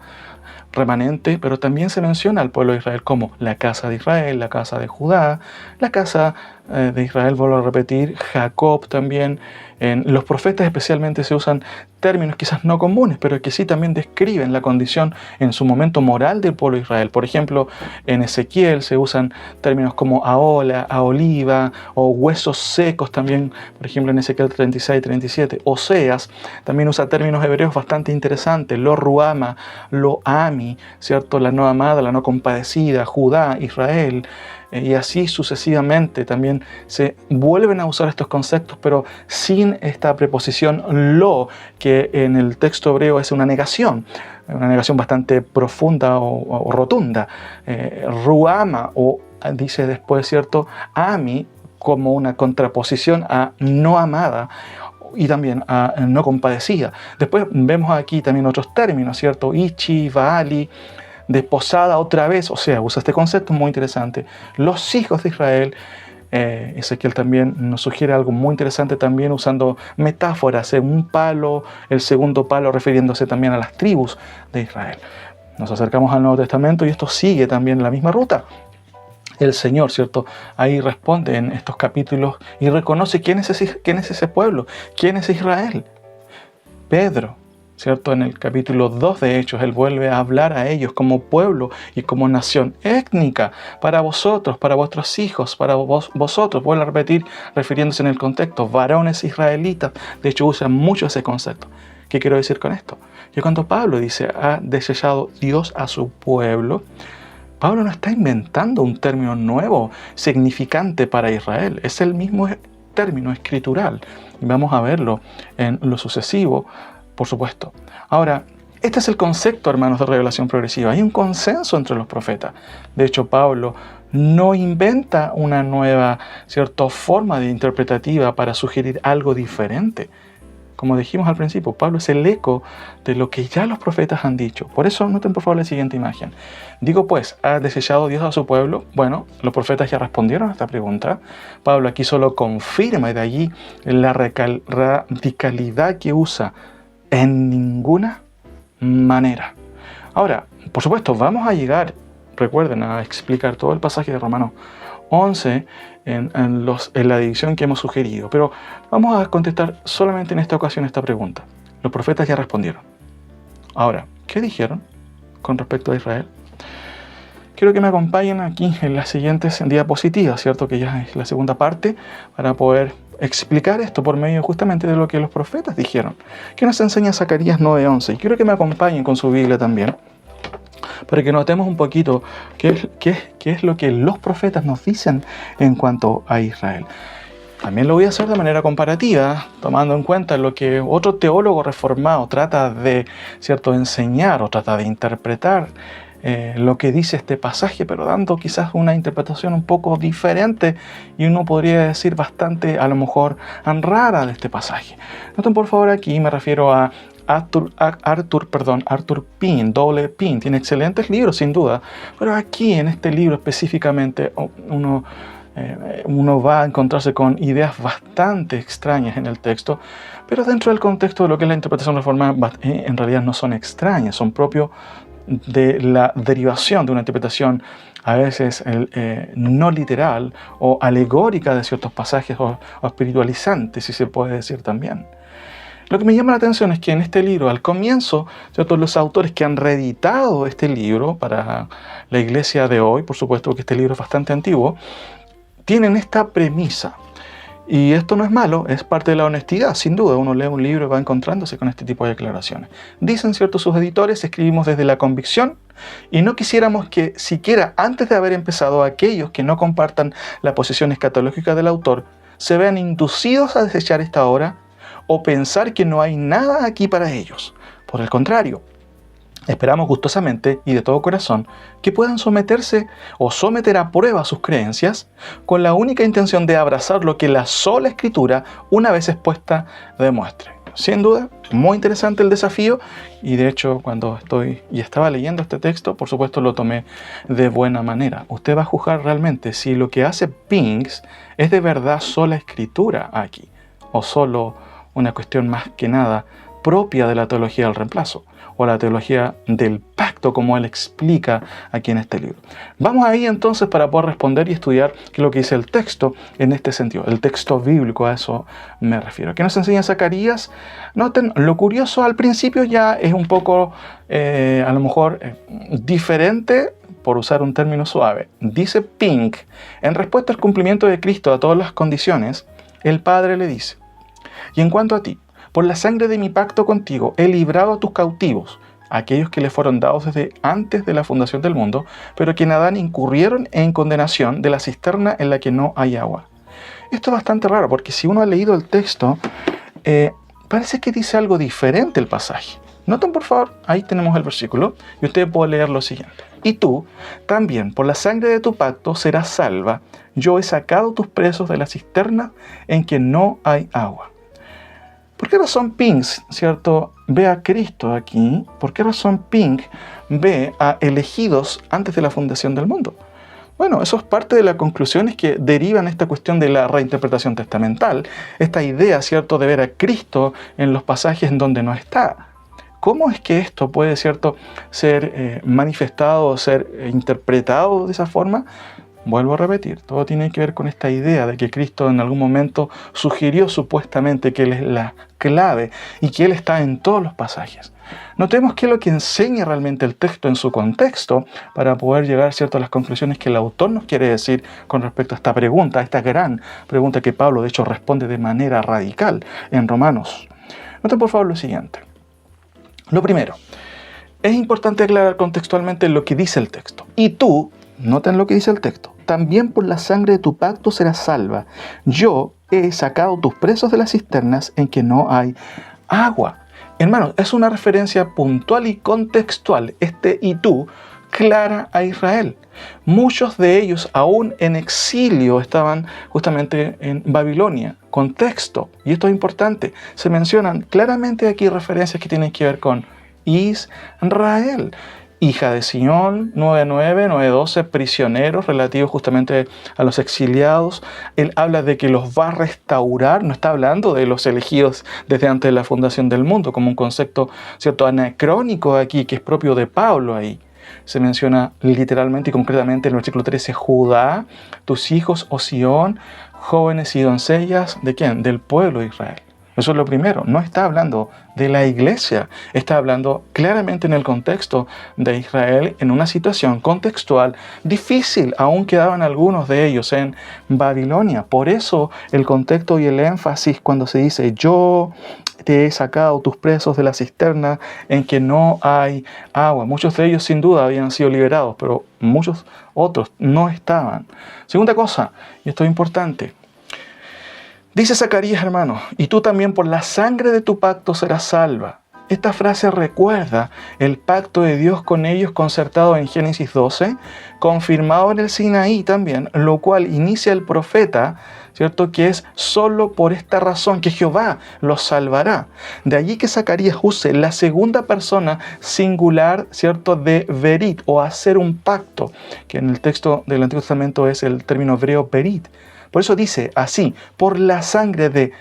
[SPEAKER 1] Remanente, pero también se menciona al pueblo de Israel como la casa de Israel, la casa de Judá, la casa de Israel, vuelvo a repetir, Jacob también. En los profetas especialmente se usan términos quizás no comunes, pero que sí también describen la condición en su momento moral del pueblo de Israel. Por ejemplo, en Ezequiel se usan términos como aola, aoliva o huesos secos también, por ejemplo en Ezequiel 36 y 37. Oseas también usa términos hebreos bastante interesantes, lo ruama, lo ami, ¿cierto?, la no amada, la no compadecida, Judá, Israel. Y así sucesivamente también se vuelven a usar estos conceptos, pero sin esta preposición lo, que en el texto hebreo es una negación bastante profunda o rotunda. Ruama, o dice después, ¿cierto?, ami, como una contraposición a no amada, y también a no compadecida. Después vemos aquí también otros términos, ¿cierto? Ichi, Baali, desposada otra vez, o sea, usa este concepto muy interesante. Los hijos de Israel, Ezequiel también nos sugiere algo muy interesante también usando metáforas, un palo, el segundo palo refiriéndose también a las tribus de Israel. Nos acercamos al Nuevo Testamento y esto sigue también la misma ruta. El Señor, ¿cierto?, ahí responde en estos capítulos y reconoce quién es ese pueblo, quién es Israel. Pedro, ¿cierto?, en el capítulo 2 de Hechos, él vuelve a hablar a ellos como pueblo y como nación étnica, para vosotros, para vuestros hijos, para vosotros, vuelvo a repetir, refiriéndose en el contexto, varones israelitas. De hecho, usa mucho ese concepto. ¿Qué quiero decir con esto? Que cuando Pablo dice, ha desechado Dios a su pueblo, Pablo no está inventando un término nuevo, significante para Israel. Es el mismo término escritural. Y vamos a verlo en lo sucesivo, por supuesto. Ahora, este es el concepto, hermanos, de revelación progresiva. Hay un consenso entre los profetas. De hecho, Pablo no inventa una nueva, ¿cierto?, forma de interpretativa para sugerir algo diferente. Como dijimos al principio, Pablo es el eco de lo que ya los profetas han dicho. Por eso, noten por favor la siguiente imagen. Digo pues, ¿ha desechado Dios a su pueblo? Bueno, los profetas ya respondieron a esta pregunta. Pablo aquí solo confirma, y de allí la radicalidad que usa. En ninguna manera. Ahora, por supuesto, vamos a llegar, recuerden, a explicar todo el pasaje de Romanos 11 en la división que hemos sugerido, pero vamos a contestar solamente en esta ocasión esta pregunta. Los profetas ya respondieron. Ahora, ¿qué dijeron con respecto a Israel? Quiero que me acompañen aquí en las siguientes diapositivas, ¿cierto? Que ya es la segunda parte, para poder explicar esto por medio justamente de lo que los profetas dijeron. ¿Qué nos enseña Zacarías 9:11? Y quiero que me acompañen con su Biblia también, para que notemos un poquito qué es lo que los profetas nos dicen en cuanto a Israel. También lo voy a hacer de manera comparativa, tomando en cuenta lo que otro teólogo reformado trata de, ¿cierto?, enseñar o trata de interpretar lo que dice este pasaje, pero dando quizás una interpretación un poco diferente y uno podría decir bastante, a lo mejor, rara de este pasaje. Noten por favor aquí, me refiero a Arthur Pine, doble Pine. Tiene excelentes libros sin duda, pero aquí en este libro específicamente uno va a encontrarse con ideas bastante extrañas en el texto, pero dentro del contexto de lo que es la interpretación reformada en realidad no son extrañas, son propios de la derivación de una interpretación a veces no literal o alegórica de ciertos pasajes o espiritualizantes, si se puede decir también. Lo que me llama la atención es que en este libro, al comienzo, ¿cierto?, los autores que han reeditado este libro para la iglesia de hoy, por supuesto que este libro es bastante antiguo, tienen esta premisa. Y esto no es malo, es parte de la honestidad, sin duda. Uno lee un libro y va encontrándose con este tipo de declaraciones. Dicen, ¿cierto?, sus editores: escribimos desde la convicción y no quisiéramos que siquiera antes de haber empezado aquellos que no compartan la posición escatológica del autor se vean inducidos a desechar esta obra o pensar que no hay nada aquí para ellos. Por el contrario, esperamos gustosamente y de todo corazón que puedan someterse o someter a prueba sus creencias con la única intención de abrazar lo que la sola Escritura, una vez expuesta, demuestre. Sin duda, muy interesante el desafío, y de hecho cuando estaba leyendo este texto, por supuesto lo tomé de buena manera. Usted va a juzgar realmente si lo que hace Pinks es de verdad sola Escritura aquí, o solo una cuestión más que nada propia de la teología del reemplazo, o la teología del pacto, como él explica aquí en este libro. Vamos ahí entonces para poder responder y estudiar qué es lo que dice el texto en este sentido, el texto bíblico, a eso me refiero. ¿Qué nos enseña Zacarías? Noten, lo curioso al principio ya es un poco, a lo mejor, diferente, por usar un término suave. Dice Pink, en respuesta al cumplimiento de Cristo a todas las condiciones, el Padre le dice: y en cuanto a ti, por la sangre de mi pacto contigo, he librado a tus cautivos, aquellos que le fueron dados desde antes de la fundación del mundo, pero que en Adán incurrieron en condenación de la cisterna en la que no hay agua. Esto es bastante raro, porque si uno ha leído el texto, parece que dice algo diferente el pasaje. Noten por favor, ahí tenemos el versículo, y usted puede leer lo siguiente. Y tú, también, por la sangre de tu pacto, serás salva. Yo he sacado tus presos de la cisterna en que no hay agua. ¿Por qué razón Pink, ¿cierto?, ve a Cristo aquí? ¿Por qué razón Pink ve a elegidos antes de la fundación del mundo? Bueno, eso es parte de las conclusiones que derivan esta cuestión de la reinterpretación testamental, esta idea, ¿cierto?, de ver a Cristo en los pasajes en donde no está. ¿Cómo es que esto puede, ¿cierto?, ser manifestado o ser interpretado de esa forma? Vuelvo a repetir, todo tiene que ver con esta idea de que Cristo en algún momento sugirió supuestamente que Él es la clave y que Él está en todos los pasajes. Notemos qué es lo que enseña realmente el texto en su contexto para poder llegar, ¿cierto?, a las conclusiones que el autor nos quiere decir con respecto a esta pregunta, a esta gran pregunta que Pablo de hecho responde de manera radical en Romanos. Noten por favor lo siguiente. Lo primero, es importante aclarar contextualmente lo que dice el texto. Y tú, noten lo que dice el texto: también por la sangre de tu pacto serás salva. Yo he sacado tus presos de las cisternas en que no hay agua. Hermanos, es una referencia puntual y contextual, y tú, clara a Israel. Muchos de ellos, aún en exilio, estaban justamente en Babilonia. Contexto, y esto es importante, se mencionan claramente aquí referencias que tienen que ver con Israel. hija de Sión, 9:9, 9:12, prisioneros relativos justamente a los exiliados. Él habla de que los va a restaurar, no está hablando de los elegidos desde antes de la fundación del mundo, como un concepto, ¿cierto?, anacrónico aquí, que es propio de Pablo ahí. Se menciona literalmente y concretamente en el versículo 13, Judá, tus hijos, oh Sión, jóvenes y doncellas, ¿de quién? Del pueblo de Israel. Eso es lo primero. No está hablando de la iglesia. Está hablando claramente en el contexto de Israel, en una situación contextual difícil. Aún quedaban algunos de ellos en Babilonia. Por eso el contexto y el énfasis cuando se dice, yo te he sacado tus presos de la cisterna en que no hay agua. Muchos de ellos sin duda habían sido liberados, pero muchos otros no estaban. Segunda cosa, y esto es importante, dice Zacarías, hermano, y tú también por la sangre de tu pacto serás salva. Esta frase recuerda el pacto de Dios con ellos concertado en Génesis 12, confirmado en el Sinaí también, lo cual inicia el profeta, ¿cierto?, que es solo por esta razón que Jehová los salvará. De allí que Zacarías use la segunda persona singular, ¿cierto?, de berit o hacer un pacto, que en el texto del Antiguo Testamento es el término hebreo berit. Por eso dice así, por la sangre de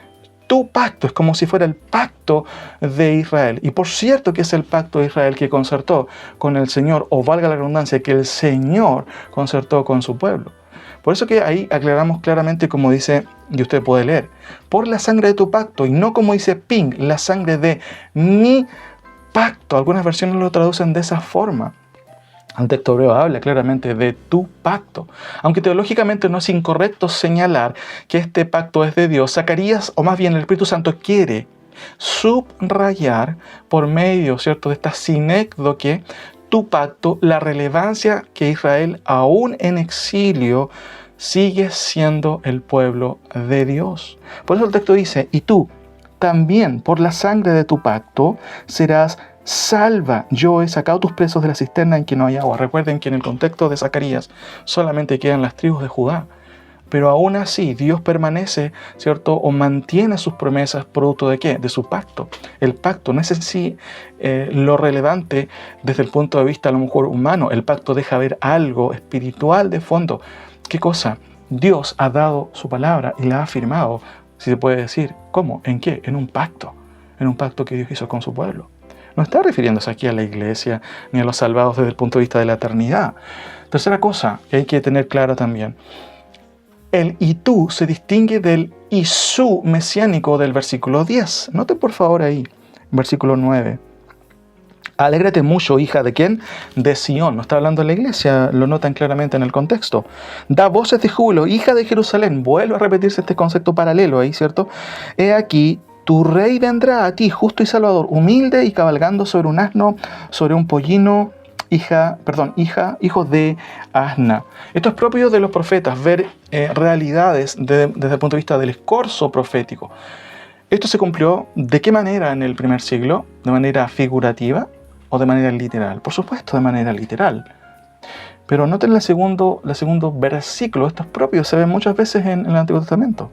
[SPEAKER 1] tu pacto, es como si fuera el pacto de Israel. Y por cierto que es el pacto de Israel que concertó con el Señor, o valga la redundancia, que el Señor concertó con su pueblo. Por eso que ahí aclaramos claramente como dice, y usted puede leer, por la sangre de tu pacto, y no como dice Ping, la sangre de mi pacto. Algunas versiones lo traducen de esa forma. El texto hebreo habla claramente de tu pacto. Aunque teológicamente no es incorrecto señalar que este pacto es de Dios, Zacarías, o más bien el Espíritu Santo, quiere subrayar por medio, ¿cierto?, de esta sinécdoque, tu pacto, la relevancia que Israel, aún en exilio, sigue siendo el pueblo de Dios. Por eso el texto dice, y tú también por la sangre de tu pacto serás salva. Yo he sacado tus presos de la cisterna en que no hay agua. Recuerden que en el contexto de Zacarías solamente quedan las tribus de Judá. Pero aún así Dios permanece, ¿cierto?, o mantiene sus promesas producto de ¿qué? De su pacto. El pacto no es en sí lo relevante desde el punto de vista a lo mejor humano. El pacto deja ver algo espiritual de fondo. ¿Qué cosa? Dios ha dado su palabra y la ha firmado, si se puede decir. ¿Cómo? ¿En qué? En un pacto. En un pacto que Dios hizo con su pueblo. No está refiriéndose aquí a la iglesia ni a los salvados desde el punto de vista de la eternidad. Tercera cosa que hay que tener clara también. El y tú se distingue del y su mesiánico del versículo 10. Note por favor ahí, versículo 9. Alégrate mucho, hija de ¿quién? De Sión. No está hablando de la iglesia, lo notan claramente en el contexto. Da voces de júbilo, hija de Jerusalén. Vuelve a repetirse este concepto paralelo ahí, ¿cierto? He aquí, tu rey vendrá a ti, justo y salvador, humilde y cabalgando sobre un asno, sobre un pollino, hijo de asna. Esto es propio de los profetas, ver realidades desde el punto de vista del escorzo profético. Esto se cumplió ¿de qué manera en el primer siglo? ¿De manera figurativa o de manera literal? Por supuesto, de manera literal. Pero noten el segundo versículo, esto es propio, se ve muchas veces en el Antiguo Testamento.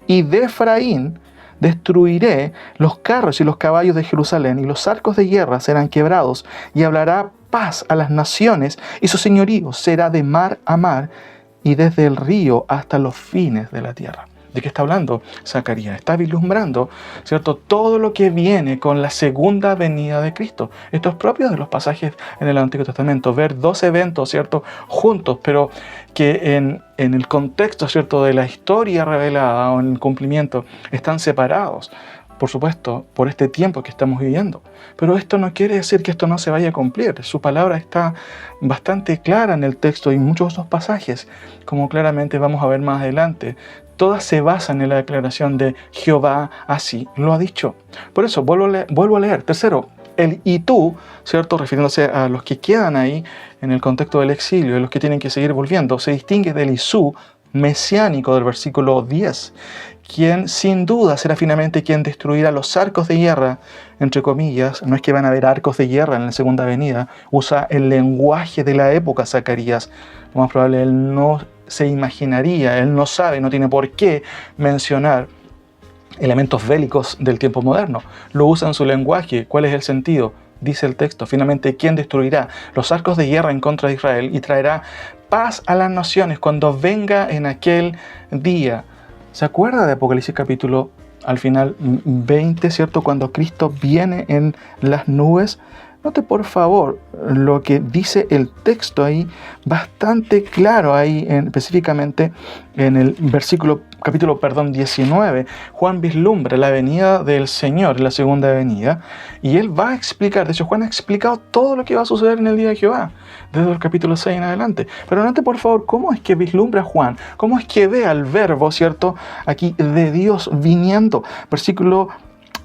[SPEAKER 1] Y de Efraín destruiré los carros y los caballos de Jerusalén, y los arcos de guerra serán quebrados, y hablará paz a las naciones, y su señorío será de mar a mar, y desde el río hasta los fines de la tierra. ¿De qué está hablando Zacarías? Está vislumbrando, ¿cierto?, todo lo que viene con la segunda venida de Cristo. Esto es propio de los pasajes en el Antiguo Testamento, ver dos eventos, ¿cierto?, juntos, pero que en el contexto, ¿cierto?, de la historia revelada o en el cumplimiento están separados. Por supuesto, por este tiempo que estamos viviendo. Pero esto no quiere decir que esto no se vaya a cumplir. Su palabra está bastante clara en el texto y en muchos otros pasajes, como claramente vamos a ver más adelante. Todas se basan en la declaración de Jehová así lo ha dicho. Por eso, vuelvo a leer. Tercero, el y tú, ¿cierto?, refiriéndose a los que quedan ahí en el contexto del exilio, y los que tienen que seguir volviendo, se distingue del Isú mesiánico del versículo 10, quien sin duda será finalmente quien destruirá los arcos de guerra, entre comillas. No es que van a haber arcos de guerra en la segunda venida, usa el lenguaje de la época Zacarías. Lo más probable, él no se imaginaría, él no sabe, no tiene por qué mencionar elementos bélicos del tiempo moderno. Lo usa en su lenguaje. ¿Cuál es el sentido? dice el texto, finalmente, ¿quién destruirá los arcos de guerra en contra de Israel y traerá paz a las naciones cuando venga en aquel día? ¿Se acuerda de Apocalipsis capítulo al final 20, ¿cierto? Cuando Cristo viene en las nubes. Note por favor lo que dice el texto ahí, bastante claro ahí, específicamente en el capítulo 19. Juan vislumbra la venida del Señor, la segunda venida, y él va a explicar, de hecho Juan ha explicado todo lo que va a suceder en el día de Jehová, desde el capítulo 6 en adelante. Pero note por favor cómo es que vislumbra Juan, cómo es que ve al verbo, ¿cierto? Aquí de Dios viniendo. Versículo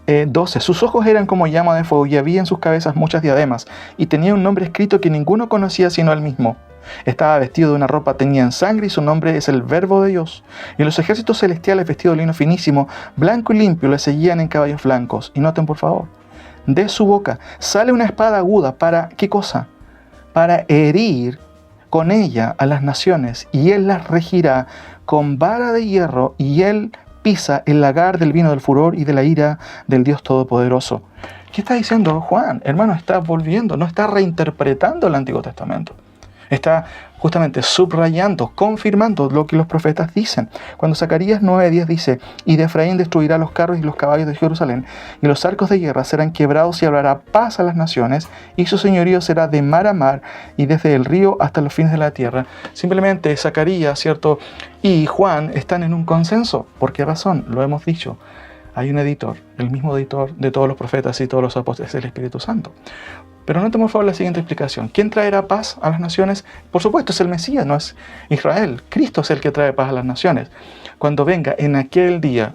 [SPEAKER 1] 12. Sus ojos eran como llama de fuego y había en sus cabezas muchas diademas y tenía un nombre escrito que ninguno conocía sino él mismo. Estaba vestido de una ropa teñida en sangre y su nombre es el Verbo de Dios. Y los ejércitos celestiales vestidos de lino finísimo, blanco y limpio, le seguían en caballos blancos. Y noten por favor, de su boca sale una espada aguda para, ¿qué cosa? Para herir con ella a las naciones, y él las regirá con vara de hierro, y él pisa el lagar del vino del furor y de la ira del Dios Todopoderoso. ¿Qué está diciendo Juan? Hermano, está volviendo, no está reinterpretando el Antiguo Testamento. Está justamente subrayando, confirmando lo que los profetas dicen. Cuando Zacarías 9:10 dice, y de Efraín destruirá los carros y los caballos de Jerusalén, y los arcos de guerra serán quebrados y hablará paz a las naciones, y su señorío será de mar a mar, y desde el río hasta los fines de la tierra. Simplemente Zacarías, ¿cierto? Y Juan están en un consenso. ¿Por qué razón? Lo hemos dicho. Hay un editor, el mismo editor de todos los profetas y todos los apóstoles, el Espíritu Santo. Pero noten por favor la siguiente explicación. ¿Quién traerá paz a las naciones? Por supuesto es el Mesías, no es Israel. Cristo es el que trae paz a las naciones. Cuando venga en aquel día,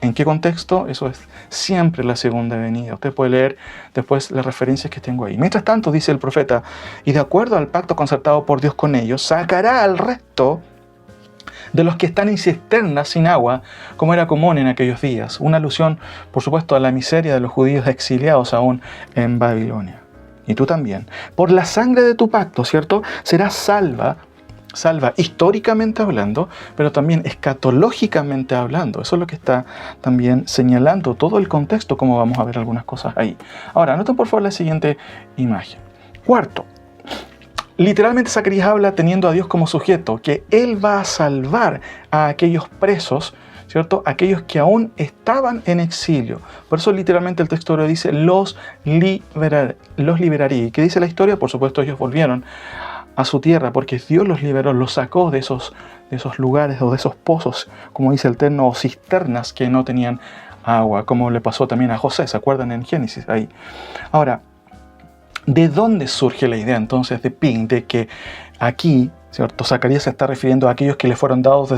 [SPEAKER 1] ¿en qué contexto? Eso es siempre la segunda venida. Usted puede leer después las referencias que tengo ahí. Mientras tanto, dice el profeta, y de acuerdo al pacto concertado por Dios con ellos, sacará al resto de los que están en cisternas sin agua, como era común en aquellos días. Una alusión, por supuesto, a la miseria de los judíos exiliados aún en Babilonia. Y tú también. Por la sangre de tu pacto, ¿cierto? Serás salva históricamente hablando, pero también escatológicamente hablando. Eso es lo que está también señalando todo el contexto, como vamos a ver algunas cosas ahí. Ahora, noten por favor la siguiente imagen. Cuarto, literalmente Zacarías habla teniendo a Dios como sujeto, que Él va a salvar a aquellos presos, ¿cierto? Aquellos que aún estaban en exilio. Por eso literalmente el texto dice, los liberaría. ¿Y qué dice la historia? Por supuesto ellos volvieron a su tierra, porque Dios los liberó, los sacó de esos lugares o de esos pozos, como dice el Eterno, o cisternas que no tenían agua, como le pasó también a José, ¿se acuerdan en Génesis ahí? Ahora, ¿de dónde surge la idea entonces de Pin, de que aquí, ¿cierto? Zacarías se está refiriendo a aquellos que le fueron dados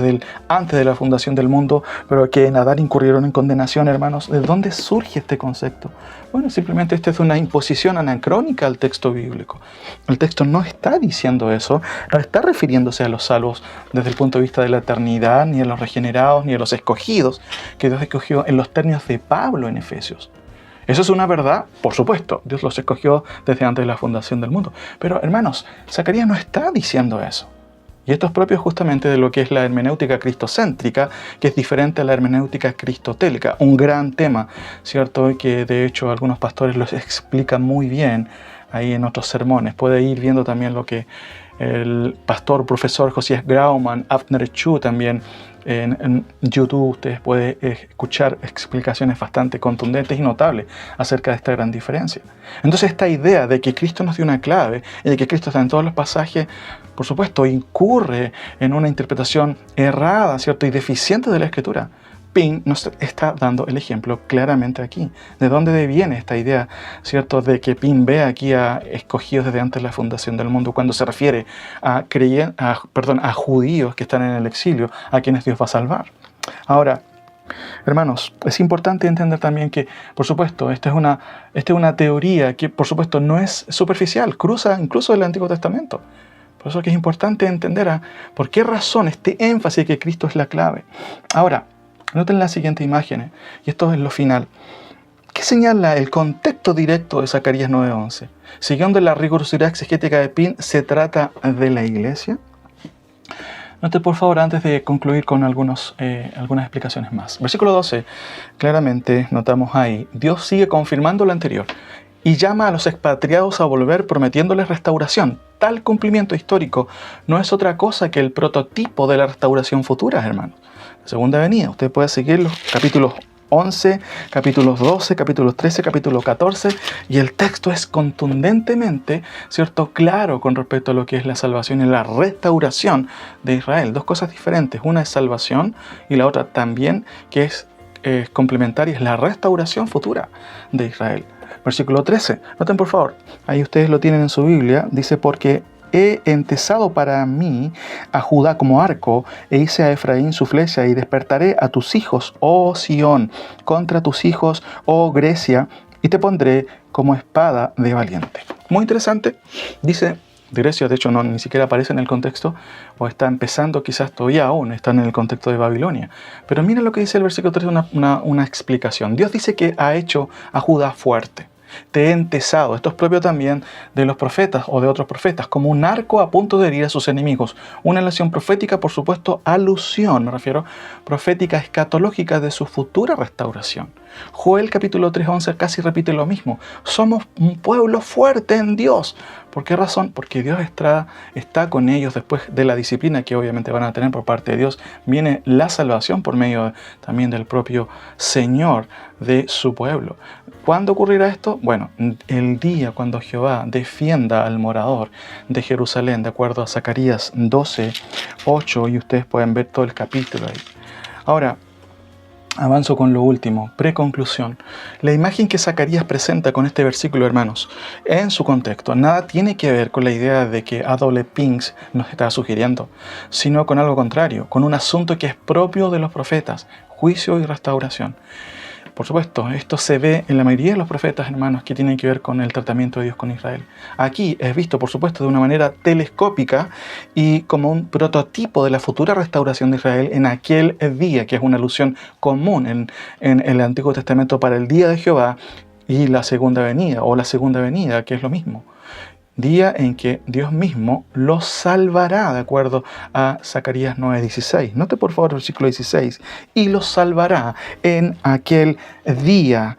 [SPEAKER 1] antes de la fundación del mundo, pero que en Adán incurrieron en condenación, hermanos? ¿De dónde surge este concepto? Bueno, simplemente esta es una imposición anacrónica al texto bíblico. El texto no está diciendo eso, no está refiriéndose a los salvos desde el punto de vista de la eternidad, ni a los regenerados, ni a los escogidos, que Dios escogió en los términos de Pablo en Efesios. ¿Eso es una verdad? Por supuesto, Dios los escogió desde antes de la fundación del mundo. Pero hermanos, Zacarías no está diciendo eso. Y esto es propio justamente de lo que es la hermenéutica cristocéntrica, que es diferente a la hermenéutica cristotélica. Un gran tema, ¿cierto? Y que de hecho algunos pastores los explican muy bien ahí en otros sermones. Puede ir viendo también lo que el pastor, profesor Josías Grauman, Avner Chu también en YouTube. Ustedes pueden escuchar explicaciones bastante contundentes y notables acerca de esta gran diferencia. Entonces esta idea de que Cristo nos dio una clave y de que Cristo está en todos los pasajes, por supuesto, incurre en una interpretación errada, ¿cierto? Y deficiente de la Escritura. Pin nos está dando el ejemplo claramente aquí. ¿De dónde viene esta idea, cierto, de que Pin ve aquí a escogidos desde antes de la fundación del mundo cuando se refiere a judíos que están en el exilio, a quienes Dios va a salvar? Ahora, hermanos, es importante entender también que, por supuesto, esta es una teoría que, por supuesto, no es superficial, cruza incluso el Antiguo Testamento. Por eso que es importante entender por qué razón este énfasis que Cristo es la clave. Ahora, noten las siguientes imágenes, y esto es lo final. ¿Qué señala el contexto directo de Zacarías 9:11? Siguiendo la rigurosidad exegética de Pin, ¿se trata de la iglesia? Note por favor antes de concluir con algunas explicaciones más. Versículo 12, claramente notamos ahí, Dios sigue confirmando lo anterior. y llama a los expatriados a volver prometiéndoles restauración. Tal cumplimiento histórico no es otra cosa que el prototipo de la restauración futura, hermanos. La segunda venida, usted puede seguir los capítulos 11, capítulos 12, capítulos 13, capítulo 14, y el texto es contundentemente, ¿cierto?, claro con respecto a lo que es la salvación y la restauración de Israel. Dos cosas diferentes, una es salvación y la otra también que es complementaria, es la restauración futura de Israel. Versículo 13, noten por favor, ahí ustedes lo tienen en su Biblia, dice: porque he entesado para mí a Judá como arco, e hice a Efraín su flecha, y despertaré a tus hijos, oh Sión, contra tus hijos, oh Grecia, y te pondré como espada de valiente. Muy interesante, dice de Grecia, de hecho ni siquiera aparece en el contexto, o está empezando, quizás todavía aún está en el contexto de Babilonia. Pero mira lo que dice el versículo 3, una explicación. Dios dice que ha hecho a Judá fuerte. Te he entesado. Esto es propio también de los profetas o de otros profetas, como un arco a punto de herir a sus enemigos. Una alusión profética, por supuesto, alusión, me refiero, profética escatológica de su futura restauración. Joel capítulo 3:11 casi repite lo mismo. Somos un pueblo fuerte en Dios. ¿Por qué razón? Porque Dios está con ellos después de la disciplina que obviamente van a tener por parte de Dios. Viene la salvación por medio también del propio Señor de su pueblo. ¿Cuándo ocurrirá esto? Bueno, el día cuando Jehová defienda al morador de Jerusalén, de acuerdo a Zacarías 12:8, y ustedes pueden ver todo el capítulo ahí. Ahora, avanzo con lo último, preconclusión. La imagen que Zacarías presenta con este versículo, hermanos, en su contexto, nada tiene que ver con la idea de que A.W. Pink nos está sugiriendo, sino con algo contrario, con un asunto que es propio de los profetas, juicio y restauración. Por supuesto, esto se ve en la mayoría de los profetas, hermanos, que tienen que ver con el tratamiento de Dios con Israel. Aquí es visto, por supuesto, de una manera telescópica y como un prototipo de la futura restauración de Israel en aquel día, que es una alusión común en el Antiguo Testamento para el día de Jehová y la segunda venida, o la segunda venida, que es lo mismo. Día en que Dios mismo los salvará, de acuerdo a Zacarías 9:16. Note por favor el versículo 16. Y los salvará en aquel día.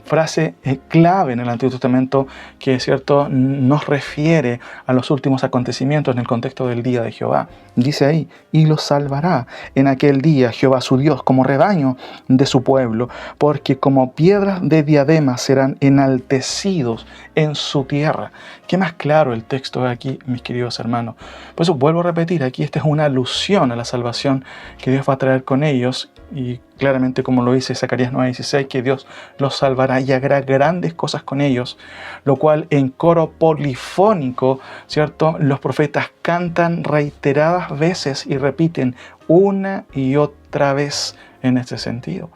[SPEAKER 1] Frase clave en el Antiguo Testamento que, cierto, nos refiere a los últimos acontecimientos en el contexto del día de Jehová. Dice ahí: y los salvará en aquel día Jehová su Dios como rebaño de su pueblo, porque como piedras de diadema serán enaltecidos en su tierra. ¿Qué más claro el texto aquí, mis queridos hermanos? Por eso vuelvo a repetir, aquí esta es una alusión a la salvación que Dios va a traer con ellos, y claramente, como lo dice Zacarías 9:16, que Dios los salvará y hará grandes cosas con ellos, lo cual en coro polifónico, ¿cierto?, los profetas cantan reiteradas veces y repiten una y otra vez en este sentido.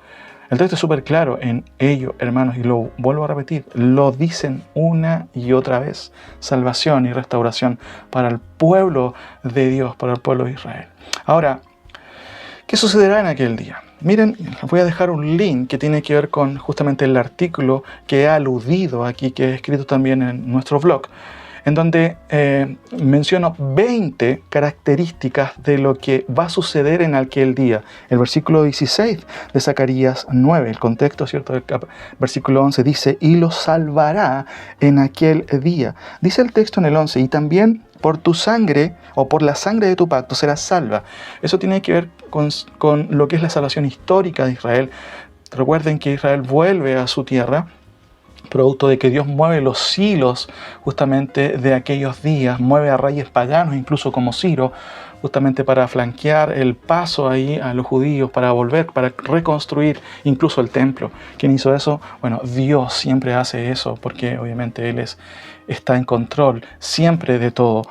[SPEAKER 1] El texto es súper claro en ello, hermanos, y lo vuelvo a repetir, lo dicen una y otra vez: salvación y restauración para el pueblo de Dios, para el pueblo de Israel. Ahora, ¿qué sucederá en aquel día? Miren, les voy a dejar un link que tiene que ver con justamente el artículo que he aludido aquí, que he escrito también en nuestro blog, en donde menciono 20 características de lo que va a suceder en aquel día. El versículo 16 de Zacarías 9, el contexto, ¿cierto?, del versículo 11 dice: y los salvará en aquel día. Dice el texto en el 11: y también por tu sangre, o por la sangre de tu pacto, serás salva. Eso tiene que ver con lo que es la salvación histórica de Israel. Recuerden que Israel vuelve a su tierra, producto de que Dios mueve los hilos justamente de aquellos días, mueve a reyes paganos, incluso como Ciro, justamente para flanquear el paso ahí a los judíos, para volver, para reconstruir incluso el templo. ¿Quién hizo eso? Bueno, Dios siempre hace eso, porque obviamente Él está en control siempre de todo.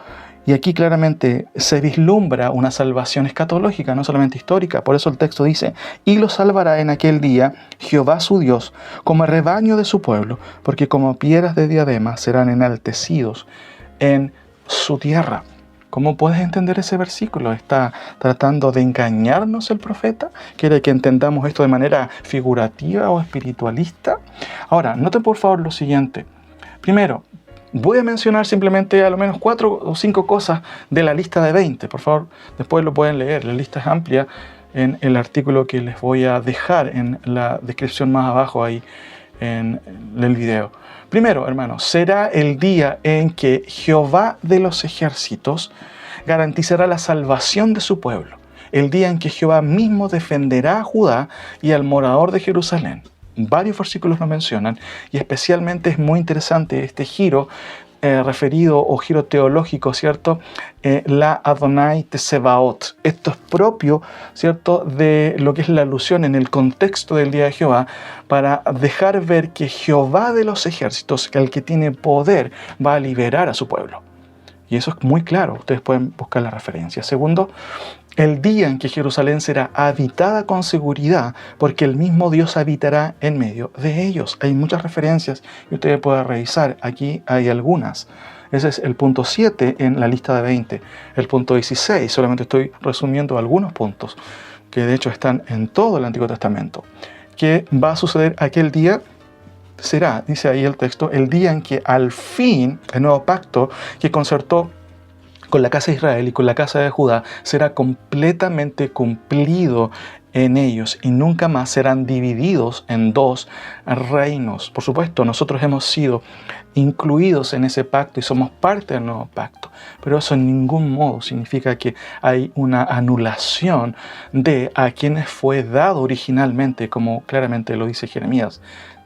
[SPEAKER 1] Y aquí claramente se vislumbra una salvación escatológica, no solamente histórica. Por eso el texto dice: y los salvará en aquel día Jehová su Dios, como el rebaño de su pueblo, porque como piedras de diadema serán enaltecidos en su tierra. ¿Cómo puedes entender ese versículo? ¿Está tratando de engañarnos el profeta? ¿Quiere que entendamos esto de manera figurativa o espiritualista? Ahora, noten por favor lo siguiente. Primero, voy a mencionar simplemente a lo menos 4 o 5 cosas de la lista de 20. Por favor, después lo pueden leer. La lista es amplia en el artículo que les voy a dejar en la descripción más abajo ahí en el video. Primero, hermanos, será el día en que Jehová de los ejércitos garantizará la salvación de su pueblo. El día en que Jehová mismo defenderá a Judá y al morador de Jerusalén. Varios versículos lo mencionan y especialmente es muy interesante este giro referido o giro teológico, ¿cierto? La Adonai Tsebaot. Esto es propio, ¿cierto?, de lo que es la alusión en el contexto del día de Jehová para dejar ver que Jehová de los ejércitos, el que tiene poder, va a liberar a su pueblo. Y eso es muy claro, ustedes pueden buscar la referencia. Segundo, el día en que Jerusalén será habitada con seguridad, porque el mismo Dios habitará en medio de ellos. Hay muchas referencias y ustedes pueden revisar. Aquí hay algunas. Ese es el punto 7 en la lista de 20. El punto 16, solamente estoy resumiendo algunos puntos, que de hecho están en todo el Antiguo Testamento. ¿Qué va a suceder aquel día? Será, dice ahí el texto, el día en que al fin el nuevo pacto que concertó con la casa de Israel y con la casa de Judá será completamente cumplido en ellos y nunca más serán divididos en dos reinos. Por supuesto, nosotros hemos sido incluidos en ese pacto y somos parte del nuevo pacto, pero eso en ningún modo significa que hay una anulación de a quienes fue dado originalmente, como claramente lo dice Jeremías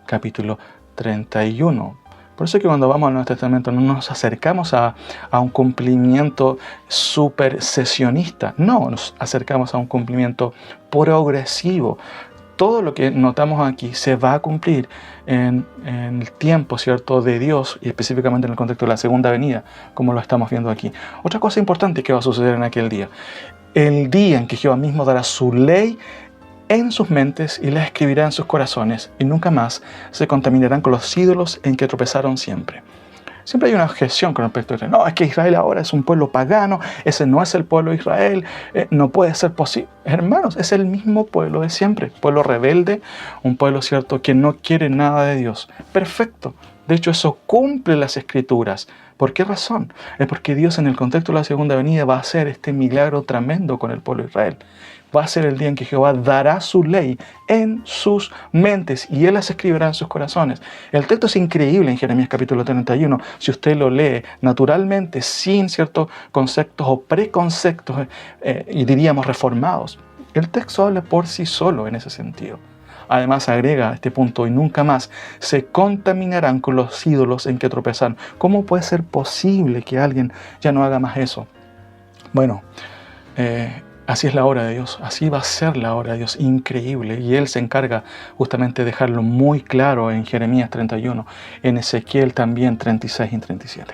[SPEAKER 1] capítulo 31. Por eso es que cuando vamos al Nuevo Testamento no nos acercamos a un cumplimiento supersesionista, no, nos acercamos a un cumplimiento progresivo. Todo lo que notamos aquí se va a cumplir en el tiempo, ¿cierto?, de Dios y específicamente en el contexto de la segunda venida, como lo estamos viendo aquí. Otra cosa importante que va a suceder en aquel día, el día en que Jehová mismo dará su ley en sus mentes y la escribirá en sus corazones, y nunca más se contaminarán con los ídolos en que tropezaron siempre. Siempre hay una objeción con respecto a Israel. No, es que Israel ahora es un pueblo pagano, ese no es el pueblo de Israel, no puede ser posible. Hermanos, es el mismo pueblo de siempre, pueblo rebelde, un pueblo, ¿cierto?, que no quiere nada de Dios. Perfecto. De hecho, eso cumple las Escrituras. ¿Por qué razón? Es porque Dios en el contexto de la segunda venida va a hacer este milagro tremendo con el pueblo de Israel. Va a ser el día en que Jehová dará su ley en sus mentes y Él las escribirá en sus corazones. El texto es increíble en Jeremías capítulo 31. Si usted lo lee naturalmente, sin ciertos conceptos o preconceptos, y diríamos reformados, el texto habla por sí solo en ese sentido. Además agrega este punto, y nunca más se contaminarán con los ídolos en que tropezan. ¿Cómo puede ser posible que alguien ya no haga más eso? Bueno, así es la obra de Dios, así va a ser la obra de Dios, increíble. Y Él se encarga justamente de dejarlo muy claro en Jeremías 31, en Ezequiel también 36 y 37.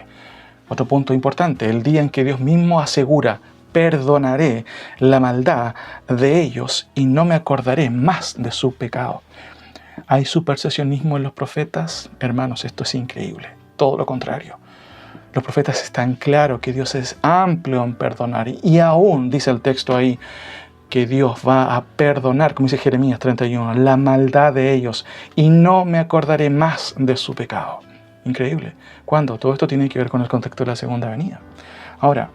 [SPEAKER 1] Otro punto importante, el día en que Dios mismo asegura: perdonaré la maldad de ellos y no me acordaré más de su pecado. ¿Hay supersesionismo en los profetas? Hermanos, esto es increíble. Todo lo contrario. Los profetas están claros que Dios es amplio en perdonar y aún dice el texto ahí que Dios va a perdonar, como dice Jeremías 31, la maldad de ellos y no me acordaré más de su pecado. Increíble. ¿Cuándo? Todo esto tiene que ver con el contexto de la segunda venida. Ahora,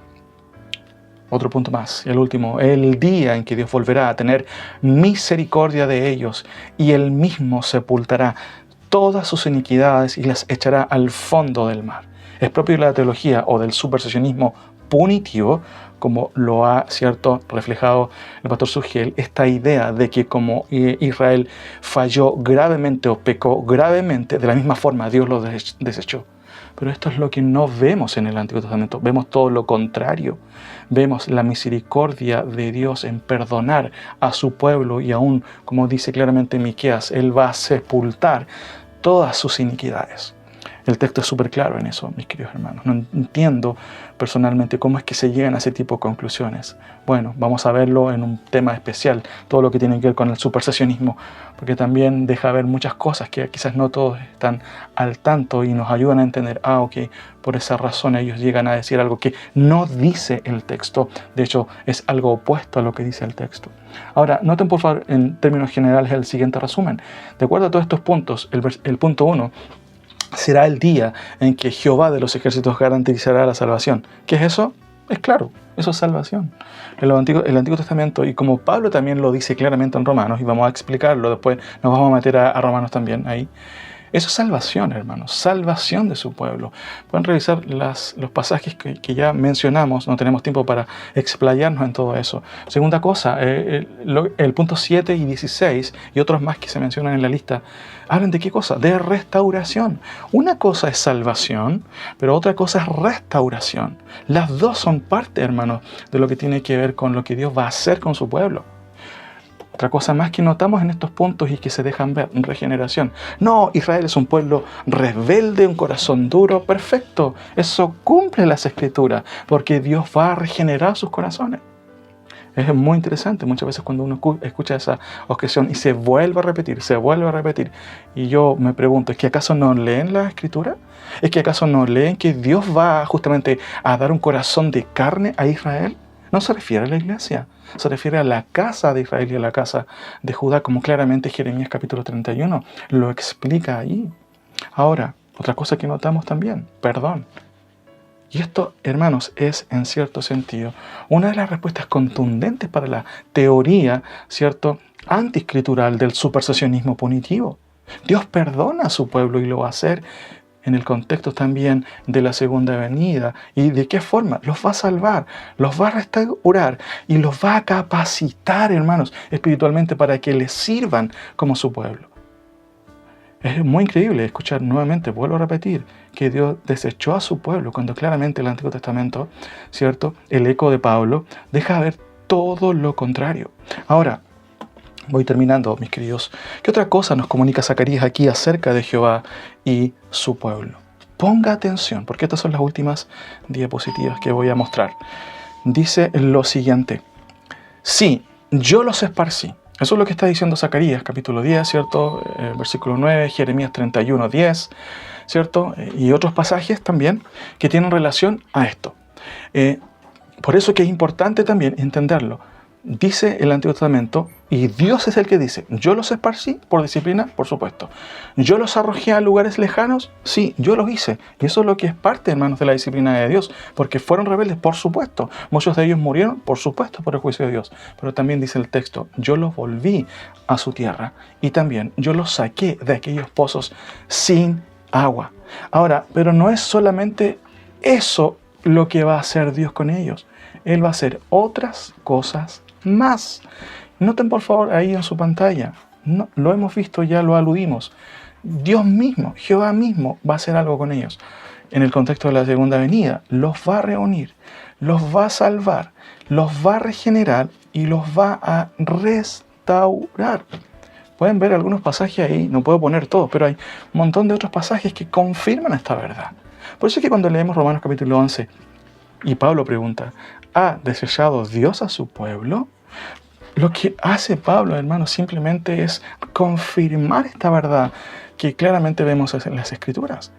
[SPEAKER 1] otro punto más, el último, el día en que Dios volverá a tener misericordia de ellos y Él mismo sepultará todas sus iniquidades y las echará al fondo del mar. Es propio de la teología o del supersesionismo punitivo, como lo ha, ¿cierto?, reflejado el pastor Sugiel, esta idea de que como Israel falló gravemente o pecó gravemente, de la misma forma Dios lo desechó. Pero esto es lo que no vemos en el Antiguo Testamento. Vemos todo lo contrario. Vemos la misericordia de Dios en perdonar a su pueblo y aún, como dice claramente Miqueas, Él va a sepultar todas sus iniquidades. El texto es súper claro en eso, mis queridos hermanos. No entiendo personalmente cómo es que se llegan a ese tipo de conclusiones. Bueno, vamos a verlo en un tema especial, todo lo que tiene que ver con el supersesionismo, porque también deja ver muchas cosas que quizás no todos están al tanto y nos ayudan a entender, ok, por esa razón ellos llegan a decir algo que no dice el texto. De hecho, es algo opuesto a lo que dice el texto. Ahora, noten por favor en términos generales el siguiente resumen. De acuerdo a todos estos puntos, el punto 1, será el día en que Jehová de los ejércitos garantizará la salvación. ¿Qué es eso? Es claro, eso es salvación. El Antiguo Testamento, y como Pablo también lo dice claramente en Romanos, y vamos a explicarlo, después nos vamos a meter a Romanos también ahí. Eso es salvación, hermanos, salvación de su pueblo. Pueden revisar los pasajes que ya mencionamos, no tenemos tiempo para explayarnos en todo eso. Segunda cosa, el punto 7 y 16 y otros más que se mencionan en la lista, hablan de qué cosa? De restauración. Una cosa es salvación, pero otra cosa es restauración. Las dos son parte, hermanos, de lo que tiene que ver con lo que Dios va a hacer con su pueblo. Otra cosa más que notamos en estos puntos y que se dejan ver, regeneración. No, Israel es un pueblo rebelde, un corazón duro, perfecto. Eso cumple las Escrituras, porque Dios va a regenerar sus corazones. Es muy interesante muchas veces cuando uno escucha esa objeción y se vuelve a repetir, se vuelve a repetir. Y yo me pregunto, ¿es que acaso no leen la Escritura? ¿Es que acaso no leen que Dios va justamente a dar un corazón de carne a Israel? No se refiere a la iglesia, se refiere a la casa de Israel y a la casa de Judá, como claramente Jeremías capítulo 31 lo explica ahí. Ahora, otra cosa que notamos también, perdón. Y esto, hermanos, es en cierto sentido una de las respuestas contundentes para la teoría, ¿cierto?, antiescritural del supersesionismo punitivo. Dios perdona a su pueblo y lo va a hacer en el contexto también de la segunda venida. ¿Y de qué forma? Los va a salvar, los va a restaurar y los va a capacitar, hermanos, espiritualmente para que les sirvan como su pueblo. Es muy increíble escuchar nuevamente, vuelvo a repetir, que Dios desechó a su pueblo cuando claramente el Antiguo Testamento, ¿cierto?, el eco de Pablo, deja ver todo lo contrario. Ahora, voy terminando, mis queridos. ¿Qué otra cosa nos comunica Zacarías aquí acerca de Jehová y su pueblo? Ponga atención, porque estas son las últimas diapositivas que voy a mostrar. Dice lo siguiente: sí, yo los esparcí. Eso es lo que está diciendo Zacarías, capítulo 10, ¿cierto? Versículo 9, Jeremías 31, 10, ¿cierto? Y otros pasajes también que tienen relación a esto. Por eso que es importante también entenderlo. Dice el Antiguo Testamento, y Dios es el que dice, yo los esparcí por disciplina, por supuesto. Yo los arrojé a lugares lejanos, sí, yo los hice. Y eso es lo que es parte, hermanos, de la disciplina de Dios, porque fueron rebeldes, por supuesto. Muchos de ellos murieron, por supuesto, por el juicio de Dios. Pero también dice el texto, yo los volví a su tierra y también yo los saqué de aquellos pozos sin agua. Ahora, pero no es solamente eso lo que va a hacer Dios con ellos. Él va a hacer otras cosas más. Noten por favor ahí en su pantalla, no, lo hemos visto, ya lo aludimos. Dios mismo, Jehová mismo va a hacer algo con ellos. En el contexto de la segunda venida, los va a reunir, los va a salvar, los va a regenerar y los va a restaurar. Pueden ver algunos pasajes ahí, no puedo poner todos, pero hay un montón de otros pasajes que confirman esta verdad. Por eso es que cuando leemos Romanos capítulo 11 y Pablo pregunta, ¿ha desechado Dios a su pueblo? Lo que hace Pablo, hermanos, simplemente es confirmar esta verdad que claramente vemos en las Escrituras.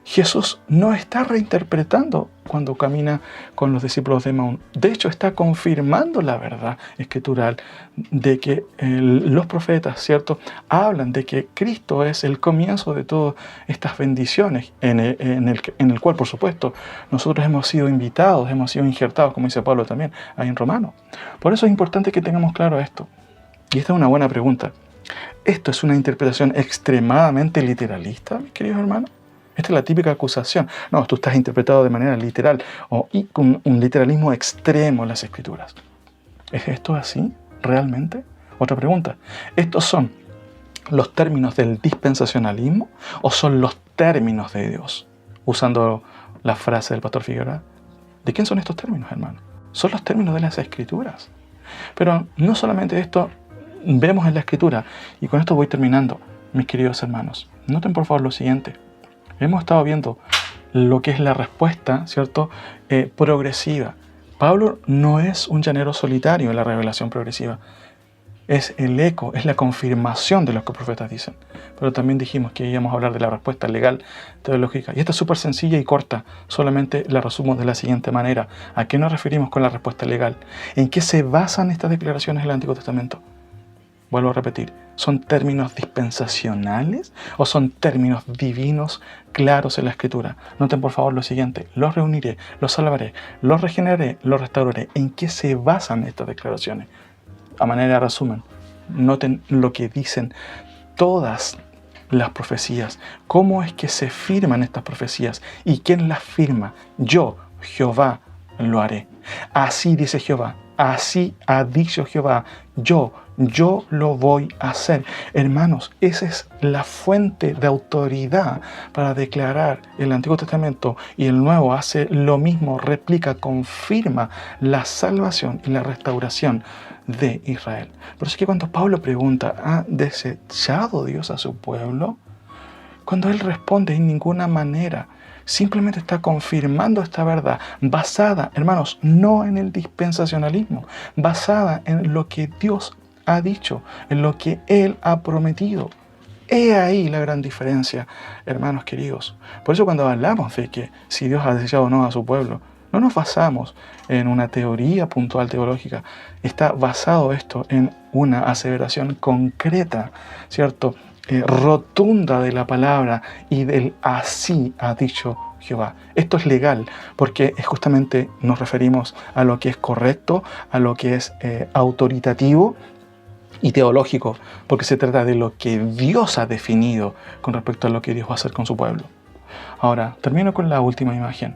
[SPEAKER 1] Jesús no está reinterpretando cuando camina con los discípulos de Emaús. De hecho, está confirmando la verdad escritural de que los profetas, ¿cierto?, hablan de que Cristo es el comienzo de todas estas bendiciones, en el cual, por supuesto, nosotros hemos sido invitados, hemos sido injertados, como dice Pablo también, ahí en Romanos. Por eso es importante que tengamos claro esto. Y esta es una buena pregunta. ¿Esto es una interpretación extremadamente literalista, mis queridos hermanos? Esta es la típica acusación. No, tú estás interpretado de manera literal y con un literalismo extremo en las Escrituras. ¿Es esto así realmente? Otra pregunta. ¿Estos son los términos del dispensacionalismo o son los términos de Dios? Usando la frase del pastor Figueroa. ¿De quién son estos términos, hermano? Son los términos de las Escrituras. Pero no solamente esto vemos en la Escritura. Y con esto voy terminando, mis queridos hermanos. Noten por favor lo siguiente. Hemos estado viendo lo que es la respuesta, ¿cierto?, progresiva. Pablo no es un llanero solitario en la revelación progresiva. Es el eco, es la confirmación de lo que los profetas dicen. Pero también dijimos que íbamos a hablar de la respuesta legal teológica. Y esta es súper sencilla y corta. Solamente la resumo de la siguiente manera. ¿A qué nos referimos con la respuesta legal? ¿En qué se basan estas declaraciones del Antiguo Testamento? Vuelvo a repetir, ¿son términos dispensacionales o son términos divinos claros en la Escritura? Noten por favor lo siguiente: los reuniré, los salvaré, los regeneraré, los restauraré. ¿En qué se basan estas declaraciones? A manera de resumen, noten lo que dicen todas las profecías. ¿Cómo es que se firman estas profecías? ¿Y quién las firma? Yo, Jehová, lo haré. Así dice Jehová, así ha dicho Jehová, yo lo voy a hacer. Hermanos, esa es la fuente de autoridad para declarar. El Antiguo Testamento y el Nuevo hace lo mismo, replica, confirma la salvación y la restauración de Israel. Por eso es que cuando Pablo pregunta, ¿ha desechado Dios a su pueblo? Cuando él responde, en ninguna manera. Simplemente está confirmando esta verdad, basada, hermanos, no en el dispensacionalismo, basada en lo que Dios ha dicho, en lo que Él ha prometido. He ahí la gran diferencia, hermanos queridos. Por eso cuando hablamos de que si Dios ha desechado o no a su pueblo, no nos basamos en una teoría puntual teológica. Está basado esto en una aseveración concreta, ¿cierto? Rotunda de la palabra y del así ha dicho Jehová. Esto es legal porque justamente nos referimos a lo que es correcto, a lo que es autoritativo y teológico, porque se trata de lo que Dios ha definido con respecto a lo que Dios va a hacer con su pueblo. Ahora, termino con la última imagen.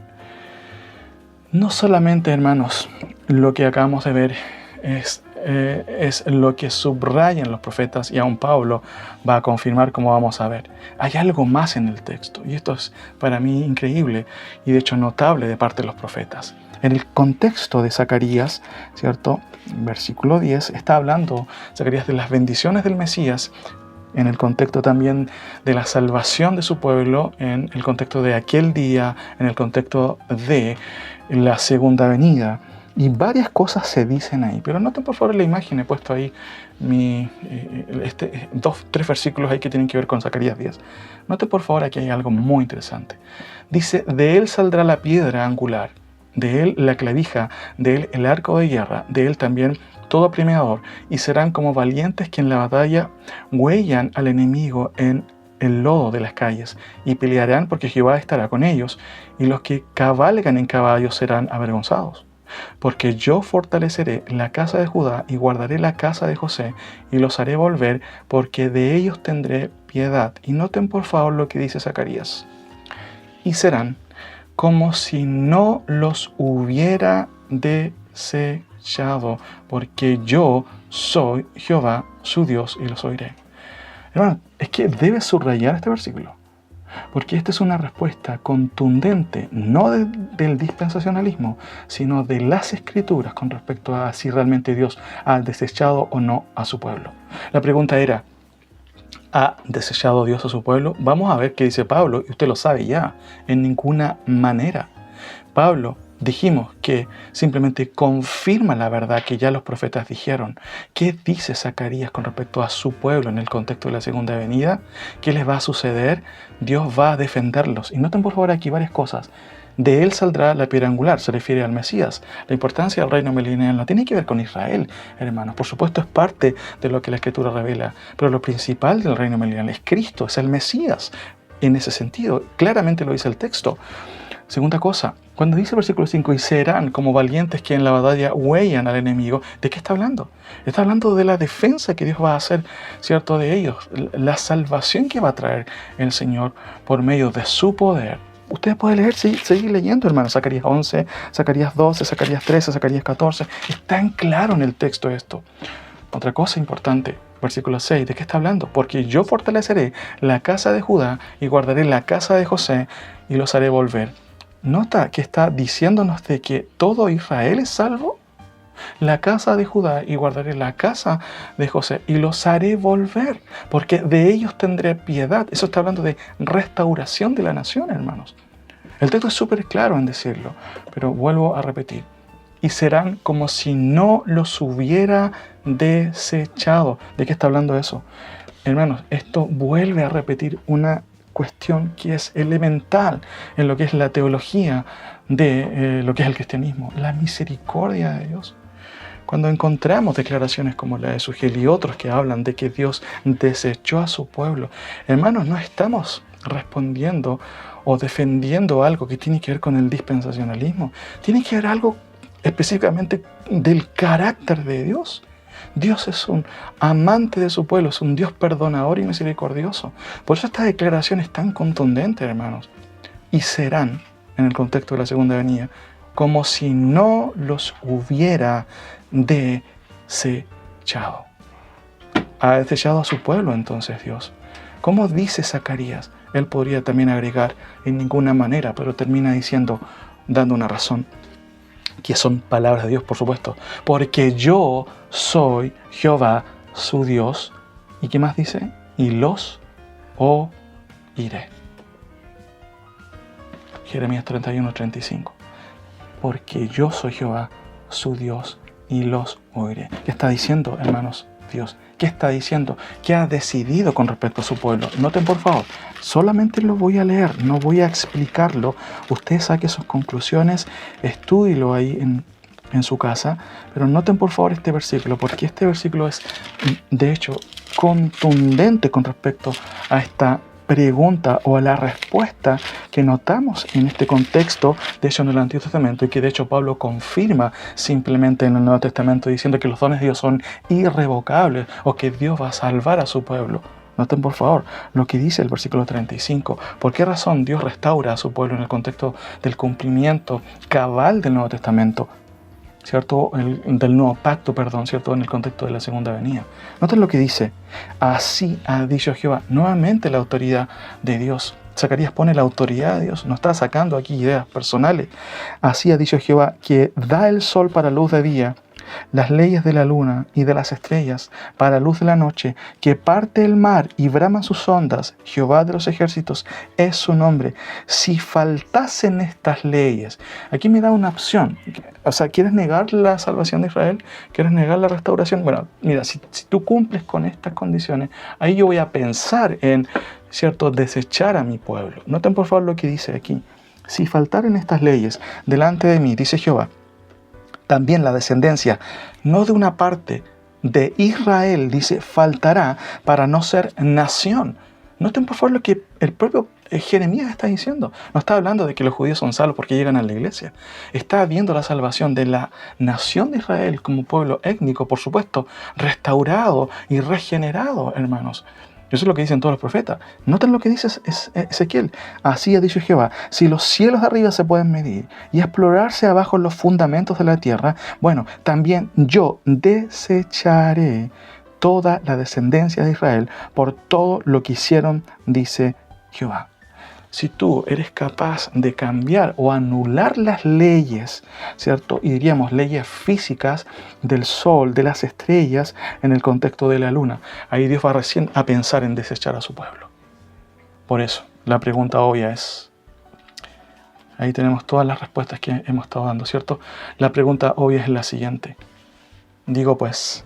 [SPEAKER 1] No solamente, hermanos, lo que acabamos de ver es lo que subrayan los profetas, y aún Pablo va a confirmar, como vamos a ver. Hay algo más en el texto, y esto es para mí increíble y de hecho notable de parte de los profetas. En el contexto de Zacarías, ¿cierto? Versículo 10, está hablando Zacarías de las bendiciones del Mesías, en el contexto también de la salvación de su pueblo, en el contexto de aquel día, en el contexto de la segunda venida. Y varias cosas se dicen ahí. Pero noten por favor la imagen, he puesto ahí tres versículos ahí que tienen que ver con Zacarías 10. Noten por favor, aquí hay algo muy interesante. Dice, de él saldrá la piedra angular, de él la clavija, de él el arco de guerra, de él también todo apremiador, y serán como valientes que en la batalla huellan al enemigo en el lodo de las calles, y pelearán porque Jehová estará con ellos, y los que cabalgan en caballos serán avergonzados. Porque yo fortaleceré la casa de Judá y guardaré la casa de José, y los haré volver, porque de ellos tendré piedad. Y noten por favor lo que dice Zacarías. Y serán como si no los hubiera desechado, porque yo soy Jehová, su Dios, y los oiré. Hermano, es que debes subrayar este versículo, porque esta es una respuesta contundente, no del dispensacionalismo, sino de las Escrituras con respecto a si realmente Dios ha desechado o no a su pueblo. La pregunta era, ¿ha desechado Dios a su pueblo? Vamos a ver qué dice Pablo, y usted lo sabe ya, en ninguna manera. Pablo, dijimos que simplemente confirma la verdad que ya los profetas dijeron. ¿Qué dice Zacarías con respecto a su pueblo en el contexto de la segunda venida? ¿Qué les va a suceder? Dios va a defenderlos. Y noten por favor aquí varias cosas. De él saldrá la piedra angular, se refiere al Mesías. La importancia del reino milenial no tiene que ver con Israel, hermanos. Por supuesto es parte de lo que la Escritura revela, pero lo principal del reino milenial es Cristo, es el Mesías. En ese sentido, claramente lo dice el texto. Segunda cosa, cuando dice el versículo 5, y serán como valientes que en la batalla huellan al enemigo, ¿de qué está hablando? Está hablando de la defensa que Dios va a hacer, ¿cierto?, de ellos, la salvación que va a traer el Señor por medio de su poder. Ustedes pueden leer, seguir leyendo, hermanos, Zacarías 11, Zacarías 12, Zacarías 13, Zacarías 14. Está en claro en el texto esto. Otra cosa importante, versículo 6, ¿de qué está hablando? Porque yo fortaleceré la casa de Judá y guardaré la casa de José y los haré volver. Nota que está diciéndonos de que todo Israel es salvo. La casa de Judá y guardaré la casa de José y los haré volver, porque de ellos tendré piedad. Eso está hablando de restauración de la nación, hermanos. El texto es súper claro en decirlo, pero vuelvo a repetir. Y serán como si no los hubiera desechado. ¿De qué está hablando eso? Hermanos, esto vuelve a repetir una cuestión que es elemental en lo que es la teología de lo que es el cristianismo, la misericordia de Dios. Cuando encontramos declaraciones como la de Sugel y otros que hablan de que Dios desechó a su pueblo, hermanos, no estamos respondiendo o defendiendo algo que tiene que ver con el dispensacionalismo. Tiene que ver algo específicamente del carácter de Dios. Dios es un amante de su pueblo, es un Dios perdonador y misericordioso. Por eso esta declaración es tan contundente, hermanos. Y serán, en el contexto de la segunda venida, como si no los hubiera desechado. Ha desechado a su pueblo entonces Dios. Como dice Zacarías, él podría también agregar en ninguna manera, pero termina diciendo, dando una razón, que son palabras de Dios, por supuesto, porque yo soy Jehová, su Dios. ¿Y qué más dice? Y los oiré. Jeremías 31:35. Porque yo soy Jehová, su Dios, y los oiré. ¿Qué está diciendo, hermanos, Dios? ¿Qué está diciendo? ¿Qué ha decidido con respecto a su pueblo? Noten, por favor, solamente lo voy a leer, no voy a explicarlo. Usted saque sus conclusiones, estúdielo ahí en su casa, pero noten, por favor, este versículo, porque este versículo es, de hecho, contundente con respecto a esta pregunta o a la respuesta que notamos en este contexto, de hecho en el Antiguo Testamento, y que de hecho Pablo confirma simplemente en el Nuevo Testamento diciendo que los dones de Dios son irrevocables o que Dios va a salvar a su pueblo. Noten por favor lo que dice el versículo 35. ¿Por qué razón Dios restaura a su pueblo en el contexto del cumplimiento cabal del Nuevo Testamento? ¿Cierto? Del nuevo pacto, perdón, ¿cierto? En el contexto de la segunda venida. Noten lo que dice. Así ha dicho Jehová. Nuevamente la autoridad de Dios. Zacarías pone la autoridad de Dios. No está sacando aquí ideas personales. Así ha dicho Jehová, que da el sol para luz de día, las leyes de la luna y de las estrellas para luz de la noche, que parte el mar y brama sus ondas. Jehová de los ejércitos es su nombre. Si faltasen estas leyes, aquí me da una opción. O sea, ¿quieres negar la salvación de Israel? ¿Quieres negar la restauración? Bueno, mira, si tú cumples con estas condiciones, ahí yo voy a pensar en, ¿cierto?, desechar a mi pueblo. Noten por favor lo que dice aquí. Si faltaren estas leyes delante de mí, dice Jehová, también la descendencia, no de una parte de Israel, dice, faltará para no ser nación. Noten por favor lo que el propio Jeremías está diciendo. No está hablando de que los judíos son salvos porque llegan a la iglesia. Está viendo la salvación de la nación de Israel como pueblo étnico, por supuesto, restaurado y regenerado, hermanos. Eso es lo que dicen todos los profetas. Noten lo que dice Ezequiel. Así ha dicho Jehová, si los cielos de arriba se pueden medir y explorarse abajo los fundamentos de la tierra, bueno, también yo desecharé toda la descendencia de Israel por todo lo que hicieron, dice Jehová. Si tú eres capaz de cambiar o anular las leyes, ¿cierto? Y diríamos leyes físicas del sol, de las estrellas, en el contexto de la luna, ahí Dios va recién a pensar en desechar a su pueblo. Por eso, la pregunta obvia es, ahí tenemos todas las respuestas que hemos estado dando, ¿cierto? La pregunta obvia es la siguiente. Digo pues,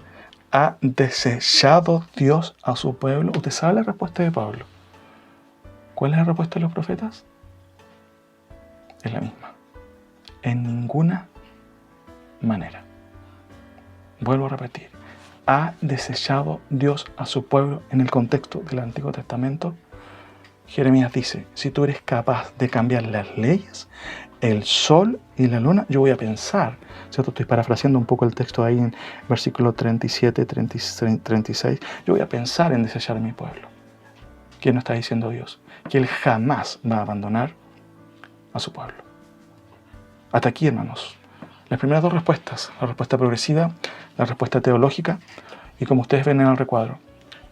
[SPEAKER 1] ¿ha desechado Dios a su pueblo? ¿Usted sabe la respuesta de Pablo? ¿Cuál es la respuesta de los profetas? Es la misma. En ninguna manera. Vuelvo a repetir. ¿Ha desechado Dios a su pueblo en el contexto del Antiguo Testamento? Jeremías dice, si tú eres capaz de cambiar las leyes, el sol y la luna, yo voy a pensar, ¿cierto? Estoy parafraseando un poco el texto ahí en versículo 37, 36. Yo voy a pensar en desechar a mi pueblo. ¿Qué nos está diciendo Dios? Que Él jamás va a abandonar a su pueblo. Hasta aquí, hermanos, las primeras dos respuestas, la respuesta progresiva, la respuesta teológica, y como ustedes ven en el recuadro,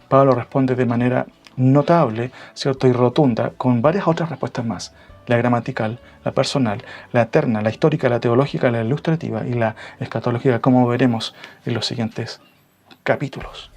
[SPEAKER 1] Pablo responde de manera notable, ¿cierto?, y rotunda, con varias otras respuestas más. La gramatical, la personal, la eterna, la histórica, la teológica, la ilustrativa y la escatológica, como veremos en los siguientes capítulos.